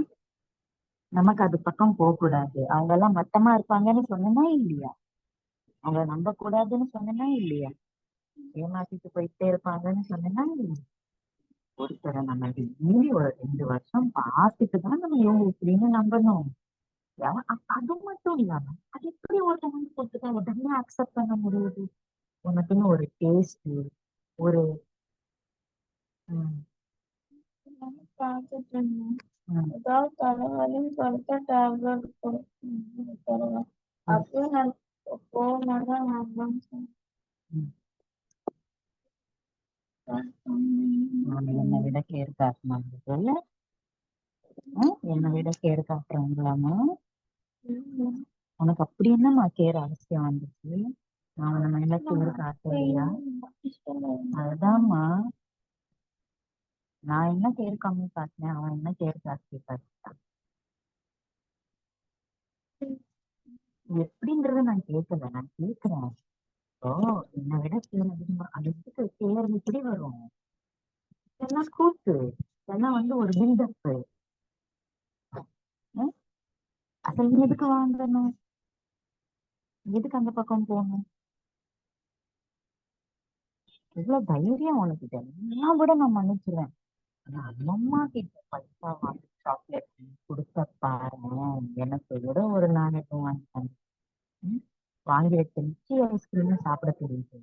நமக்கு அது பக்கம் போக கூடாது. அவங்க எல்லாம் மட்டமா இருப்பாங்கன்னு சொன்னா இல்லையா? அவங்க நம்ப கூடாதுன்னு சொன்னா இல்லையா? ஏமாத்திட்டு போயிட்டே இருப்பாங்கன்னு சொன்னா இல்லையா? ஒருத்தரை நம்ம மீறி ஒரு 2 வருஷம் பார்த்துட்டுதான் நம்ம இவங்க இப்படின்னு நம்பணும். அது மட்டும் இல்லாம அது எப்படி ஒருத்தவங்க போட்டுக்க உடனே அக்செப்ட் பண்ண முடியுது? உனக்குன்னு ஒரு டேஸ்ட் ஒரு பார்த்துட்டு இருந்தேன். ஏதாவது தலைவலின்னு சொல்லிட்டு டேப்லெட் கொடுத்தேன். அப்பயும் நான் போகமாட்டேன். என்னை விட கேர் காட்டுனாங்க, என்னை விட கேர் காட்டுறாங்களாமா? உனக்கு அப்படி என்னம்மா கேர் அவசியம் வந்துச்சு? நான் உன்னை மேல கேர் காட்டலையா? அதுதான்மா, நான் என்ன கேர் கம்மி காட்டினேன், அவன் என்ன கேர் ஜாஸ்தி காட்டிட்டான் எப்படின்றத நான் கேட்கல, நான் கேட்கிறேன். ஓ, என்னை விட கேர் அதிகமா, அதுக்கு கேர் எப்படி வரும்? இதெல்லாம் கூத்து, இதெல்லாம் ஒரு பில்டப். அசல் எதுக்கு வாங்கணும்? எதுக்கு அந்த பக்கம் போகணும்? இவ்வளவு தைரியம் உனக்கு? இதெல்லாம் விட நான் மன்னிச்சிருவேன். ஆனா அம்மா கிட்ட பைசா வாங்கி சாக்லேட் கொடுத்த பாரு, எனக்கு விட ஒரு நாணயத்தை வாங்கிட்டாங்க. வாங்கி வச்ச நிச்சய ஐஸ்கிரீம் சாப்பிட தெரியுது,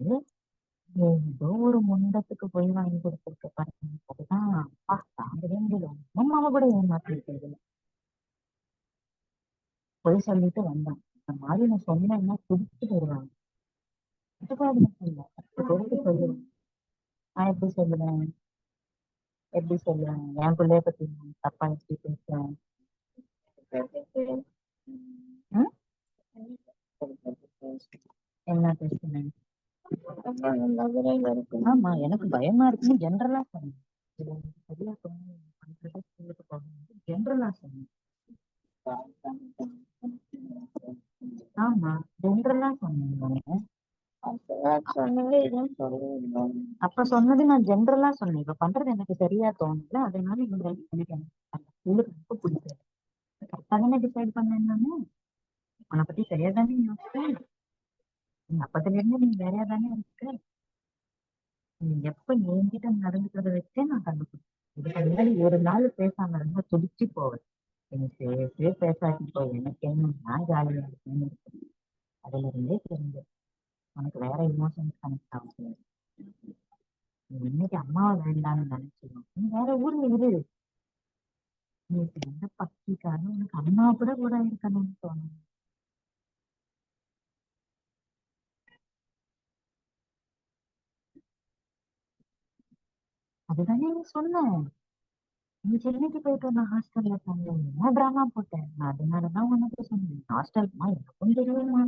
ஏதோ ஒரு முண்டத்துக்கு போய் வாங்கி கொடுத்துருக்க பாருங்க. அதுதான் தாங்கவே முடியல. அம்மாவை கூட ஏமாத்தி இருக்கிறது. போய் சொல்லிட்டு வந்தேன், இந்த மாதிரி நான் சொன்னேன்னா குடிச்சிட்டு வருவாங்க. சொல்லுவேன். நான் எப்படி சொல்லுவேன்? என் பிள்ளைய பத்தி தப்பா எப்படி பேசுவேன்? என்ன பேசுனேன்? ஆமா, எனக்கு பயமா இருக்குன்னு ஜென்ரலா சொன்னேன். சரியா சொன்னேன், ஸ்கூலுக்கு போகணும் ஜென்ரலா சொன்னேன். ஆமா, ஜென்ரலா சொன்னேன். அப்ப சொன்னது நான் ஜென்ரலா சொன்னேன். இப்ப பண்றது எனக்கு சரியா தோணல, அதனால எனக்கு ஸ்கூலுக்கு ரொம்ப பிடிக்கல. கரெக்டா தானே டிசைட் பண்ணேன் நானு. உன்னை பத்தி சரியா தானே யோசிச்சேன். அப்பத்துல இருந்து நீ வேறையா தானே இருக்க. நீ எப்ப என்கிட்ட நடந்துக்கிறத வச்சே நான் கண்டுபிடிச்சேன். இதுக்கு முன்னாடி ஒரு நாள் பேசாம இருந்தா துடிச்சு போவேன். எனக்கு பேசாட்டி போய் எனக்கு என்ன, நான் ஜாலியா இருக்கேன்னு இருக்கேன். அதுல இருந்தே தெரிஞ்சு உனக்கு வேற இமோஷன்ஸ் கனெக்ட் ஆகும். நீ இன்னைக்கு அம்மாவை வேண்டாம்னு நினைச்சிடும், நீ வேற ஊர்ல இரு. நீ எந்த பக்திக்காக உனக்கு அம்மா கூட இருக்கணும்னு தோணும். அதுதானே நீ சொன்ன. நீ சென்னைக்கு போயிட்டு நான் ஹாஸ்டல்ல தந்தேன், என்ன டிராமா போட்டேன். நான் அதனாலதான் உனக்கு சொன்னேன், ஹாஸ்டல்மா எனக்கும் தெரியுமா,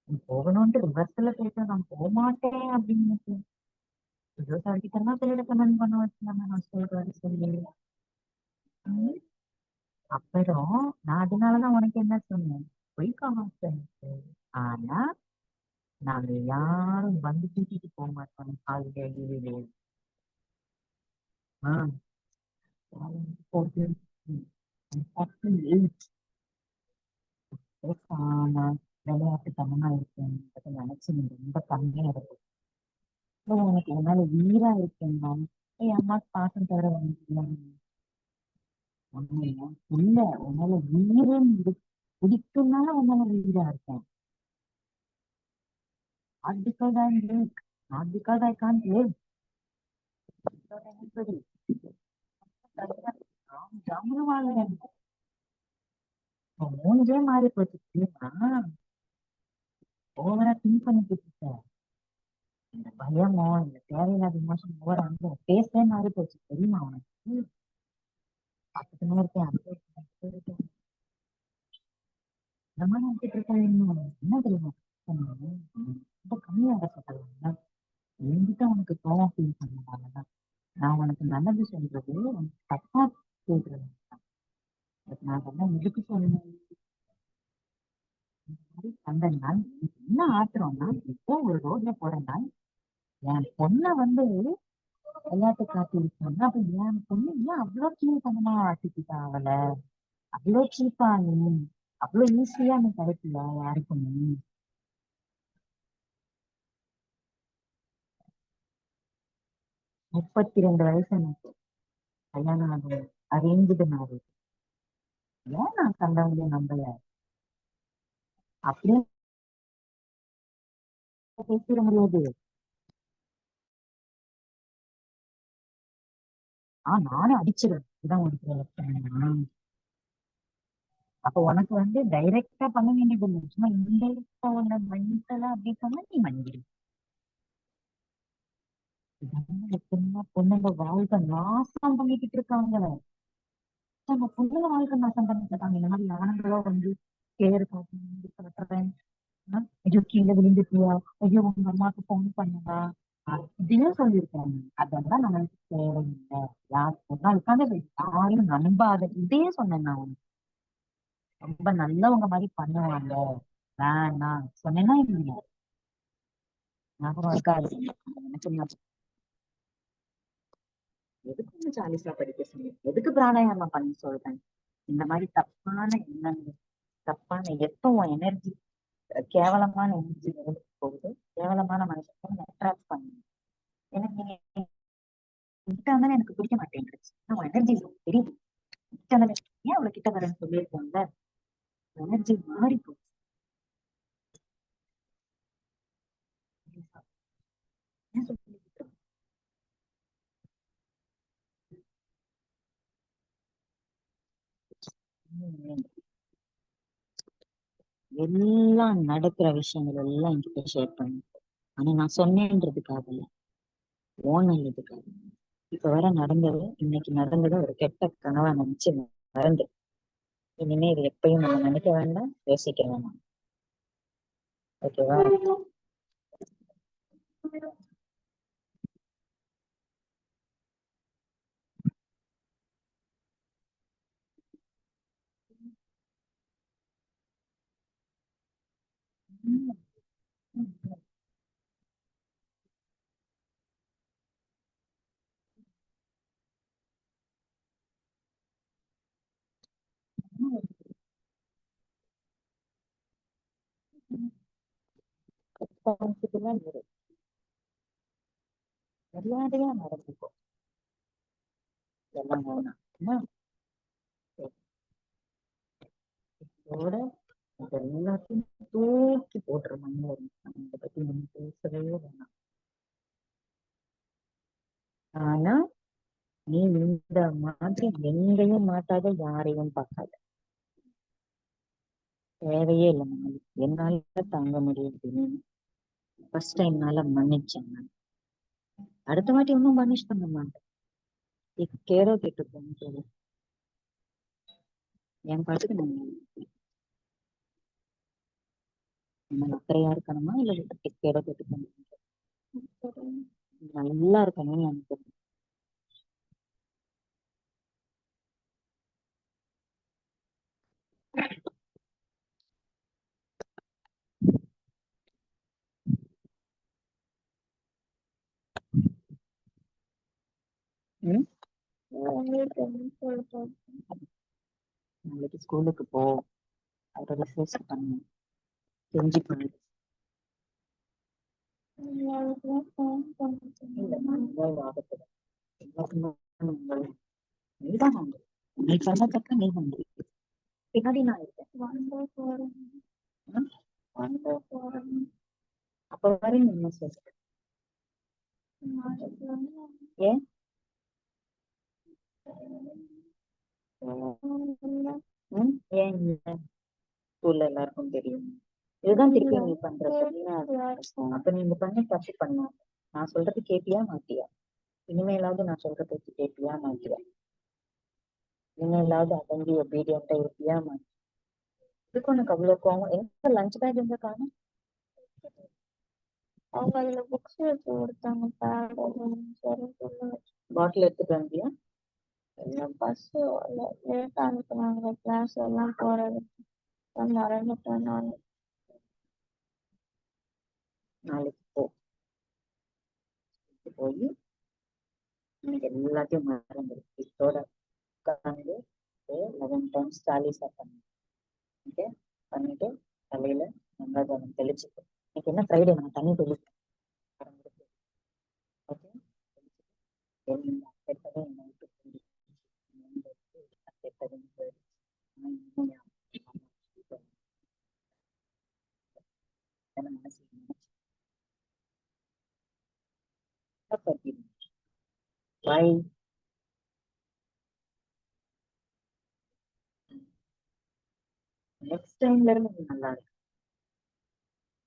நீ போகணும்ட்டு ரிவர்ஸ்ல போயிட்டு நான் போக மாட்டேன் அப்படின்னு. ஏதோ சார்கிட்டலாம் பிள்ளைட கமெண்ட் பண்ண வச்சுருந்தாங்க ஹாஸ்டலுக்கு வர சொல்லி. அப்புறம் நான் அதனாலதான் உனக்கு என்ன சொன்னேன், போய்க்கோ ஹாஸ்டலுக்கு. ஆனா நாங்க யாரும் வந்து தூக்கிட்டு போக மாட்டோம் ஹாலிடே லீவு. விளையாட்டுத்தனமா இருக்கேன் நினைச்சு நீ ரொம்ப கம்மியா இருக்கு. உனக்கு உன்னால வீரா இருக்கேன்னா என் அம்மாக்கு பாசம் தவிர உனக்கு இல்ல, உன்னால வீரம் இருக்கு. பிடிக்கும்னால உன்னால லீடா இருக்கேன். Not because I'm weak, not because I can't live, because anybody. ஜம்முன்னு வாழ்றேன். மூஞ்சே மாறி போச்சு தெரியுமா? ஓவரா திங்க் பண்ணிட்டு இருக்க. இந்த பயமோ இந்த தேவையில்லாத இமோஷன் ஓவரா அந்த பேசவே மாறி போச்சு தெரியுமா உனக்கு? பார்த்துட்டுமே இருக்கேன், அனுபவிச்சுட்டே இருக்கேன். இந்த மாதிரி நினைச்சிட்டு இருக்கேன். என்ன தெரியுமா? ரொம்ப கம்மியா கஷ்டப்படுவாங்க. என்கிட்ட உனக்கு கோவம் ஃபீல் பண்ணதாலதான் நான் உனக்கு நல்லது சொல்றது உனக்கு தப்பா கேட்கறது. நான் சொன்ன எதுக்கு சொல்லணும்? இந்த மாதிரி அந்த நாள் என்ன ஆத்துறோம்னா, இப்போ ஒரு ரோட்ல போறேன்னா என் பொண்ணை வந்து விளையாட்டு காட்டி இருக்காங்க. அப்ப என் பொண்ணு ஏன் அவ்வளவு கீழ் பண்ணமா ஆட்டிக்கிட்டா அவளை? அவ்வளவு சீப்பா நீ, அவ்வளவு ஈஸியா நீ கிடைக்கல யாருக்குமே. 32 வயசு எனக்கு கல்யாணம் ஆகும், அரேஞ்சு மேரேஜ். ஏன் நான் கண்டவங்களே நம்பல? அப்படியே பேசிட முடியாது. நானும் அடிச்சிருவேன். இதான் உனக்கு லட்சணம். அப்ப உனக்கு வந்து டைரக்டா பண்ண வேண்டியது இல்லை, சும்மா இன்டைரக்டா உன்ன மென்டலா அப்படி சொன்னா நீ மன்னிடு. பொண்ணுங்க வாழ்க்கை நாசம் பண்ணிக்கிட்டு இருக்காங்க. நம்ம பொண்ணுங்க வாழ்க்கை நாசம் பண்ணிட்டு இருக்காங்க. இந்த மாதிரி ஆண்களோ வந்து பேரு காட்டுறேன், ஐயோ கீழே விழுந்துட்டியா, ஐயோ உங்க அம்மாவுக்கு போன் பண்ணுவா இப்படியும் சொல்லியிருக்காங்க. அதெல்லாம் நம்மளுக்கு தேவையில்லை. யார் பொண்ணாளுக்காக யாரும் நம்பாத. இதே சொன்னேன் நான் உனக்கு. ரொம்ப நல்லவங்க மாதிரி பண்ணுவாங்க, வேணாம் சொன்னேன்னா இல்லையா? ஞாபகம் இருக்காது எனக்கு. எதுக்கு வந்து சாலிசா படிக்க சொன்னேன்? எதுக்கு பிராணாயாமம் பண்ண சொல்றேன்? இந்த மாதிரி தப்பான எண்ணங்கள், தப்பான எப்போ உன் எனர்ஜி கேவலமான எனர்ஜி போகுது, கேவலமான மனுஷன் அட்ராக்ட் பண்ணுங்க. எனக்கு நீங்க கிட்ட வந்தாலும் எனக்கு பிடிக்க மாட்டேங்குது. உன் எனர்ஜி தெரியுது. கிட்ட வந்தாலும் ஏன் அவ்வளவு கிட்ட வரேன்னு சொல்லியிருக்கோம்ல, எனர்ஜி மாறி போகுது. ஏன் சொல்லிட்டு எல்லாம் நடக்கிற விஷயங்கள் எல்லாம் என்கிட்ட ஷேர் பண்ணு. ஆனா நான் சொன்னேன்றதுக்காக இல்ல, ஓன் நல்லதுக்காக. இப்ப வர நடந்தது, இன்னைக்கு நடந்தது ஒரு கெட்ட கனவா நினைச்சு மறந்து, இனிமே இது எப்பயும் நம்ம நினைக்க வேண்டாம், யோசிக்க வேண்டாம். ஓகேவா? மரியாதையா நடந்துக்கும். எல்லாம் வேணாம். இதோட எல்லாத்தையும் தூக்கி போட்டுற மண்ணில் இதை பத்தி நம்ம பேசவே வேணாம். ஆனா நீ இந்த மாதிரி எங்கேயும் மாட்டாத, யாரையும் பார்க்காத. தேவையே இல்லை நம்மளுக்கு. என்னால தாங்க முடியாது. ஃபர்ஸ்ட் டைம் என்னால மன்னிச்சேன். அடுத்த வாட்டி ஒன்னும் பனிஷ் பண்ண மாட்டேன். கேரோ கேட்டு போங்க, என் பாட்டுக்கு நம்ம அக்கறையா இருக்கணுமா இல்ல கேரோ கேட்டு போங்க, நல்லா இருக்கணும்னு நினைக்கிறேன். நாளைக்கு ஸ்கூலுக்கு போ, அதை ரிசர்ச் பண்ணு, தெரிஞ்சுக்கணும். நீதான் நீ பண்ண தக்க நீ வந்து பின்னாடி நான் இருக்கேன். அப்ப வரை நீ என்ன சொல்ற? ஏன் ஏன் இல்ல? ஸ்கூல்ல எல்லாருக்கும் தெரியும். இதுதான் திருப்பி நீ பண்ற சரியா? அப்ப நீ பண்ண தப்பு பண்ண. நான் சொல்றது கேப்பியா மாட்டியா? இனிமேலாவது நான் சொல்ற பேச்சு கேப்பியா மாட்டியா? இனிமேலாவது அடங்கி ஒபீடியன்ட்டா இருப்பியா மாட்டியா? இதுக்கு உனக்கு அவ்வளவு கோவம்? எங்க லஞ்ச் பேக் எங்க காணும்? அவங்க அதுல புக்ஸ் வச்சு கொடுத்தாங்க. பாட்டில் எடுத்துட்டு வந்தியா? எல்லாம் பஸ் லேட்டா அனுப்புனாங்க கிளாஸ் எல்லாம் போறது. மறந்துட்டேன் நான். நாளைக்கு போய் எனக்கு எல்லாத்தையும் மறந்துரு. இதோட உட்காந்து 11 times தாலிசா பண்ணு. ஓகே, பண்ணிட்டு தலையில மங்காஜலம் தெளிச்சுக்கோ. எனக்கு என்ன ஃப்ரைடே நான் தண்ணி தெளிப்பேன். ஓகே, கெட்டதை என்னை விட்டு கெட்டதுன்னு மனசு பாய். நெக்ஸ்ட் டைம்ல இருந்து நீ நல்லா இருக்கு.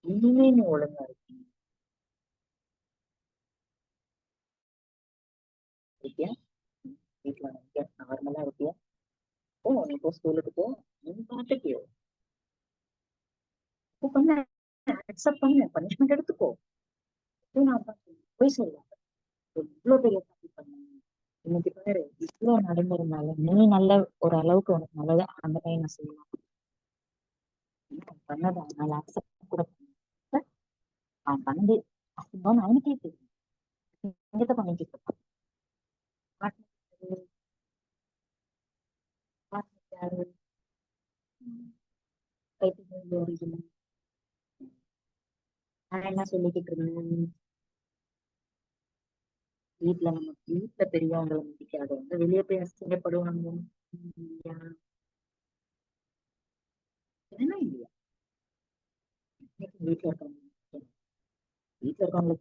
இனிமே நீ ஒழுங்கா இருக்கீங்க. இருக்கியா? வீட்டுல இருக்கியா? நார்மலா இருக்கியா? நீ போ, ஸ்கூலுக்கு போ. நீ பாட்டுக்கு பண்ண அக்செப்ட் பண்ணு, பனிஷ்மெண்ட் எடுத்துக்கோ. நான் போய் சொல்லுவேன் எவ்வளவு பெரிய தப்பு பண்ண. இன்னைக்கு பாரு இவ்வளவு நடந்ததுனால நீ நல்ல ஒரு அளவுக்கு உனக்கு நல்லதா அந்த டைம் நான் செய்யலாம் பண்ணதை அவனால அக்செப்ட் கூட பண்ண. அவன் பண்ணது அசிங்கம்னு அவனுக்கே தெரியும். எங்கிட்ட பண்ணிட்டு இருக்கான். நான் என்ன சொல்லிக்கிட்டு இருந்தேன்? வீட்டுல பெரியவங்களை மதிக்காதவங்க வெளியே போய் அசிங்கப்படுவாங்க. என்ன இல்லையா? வீட்டுல இருக்கவங்க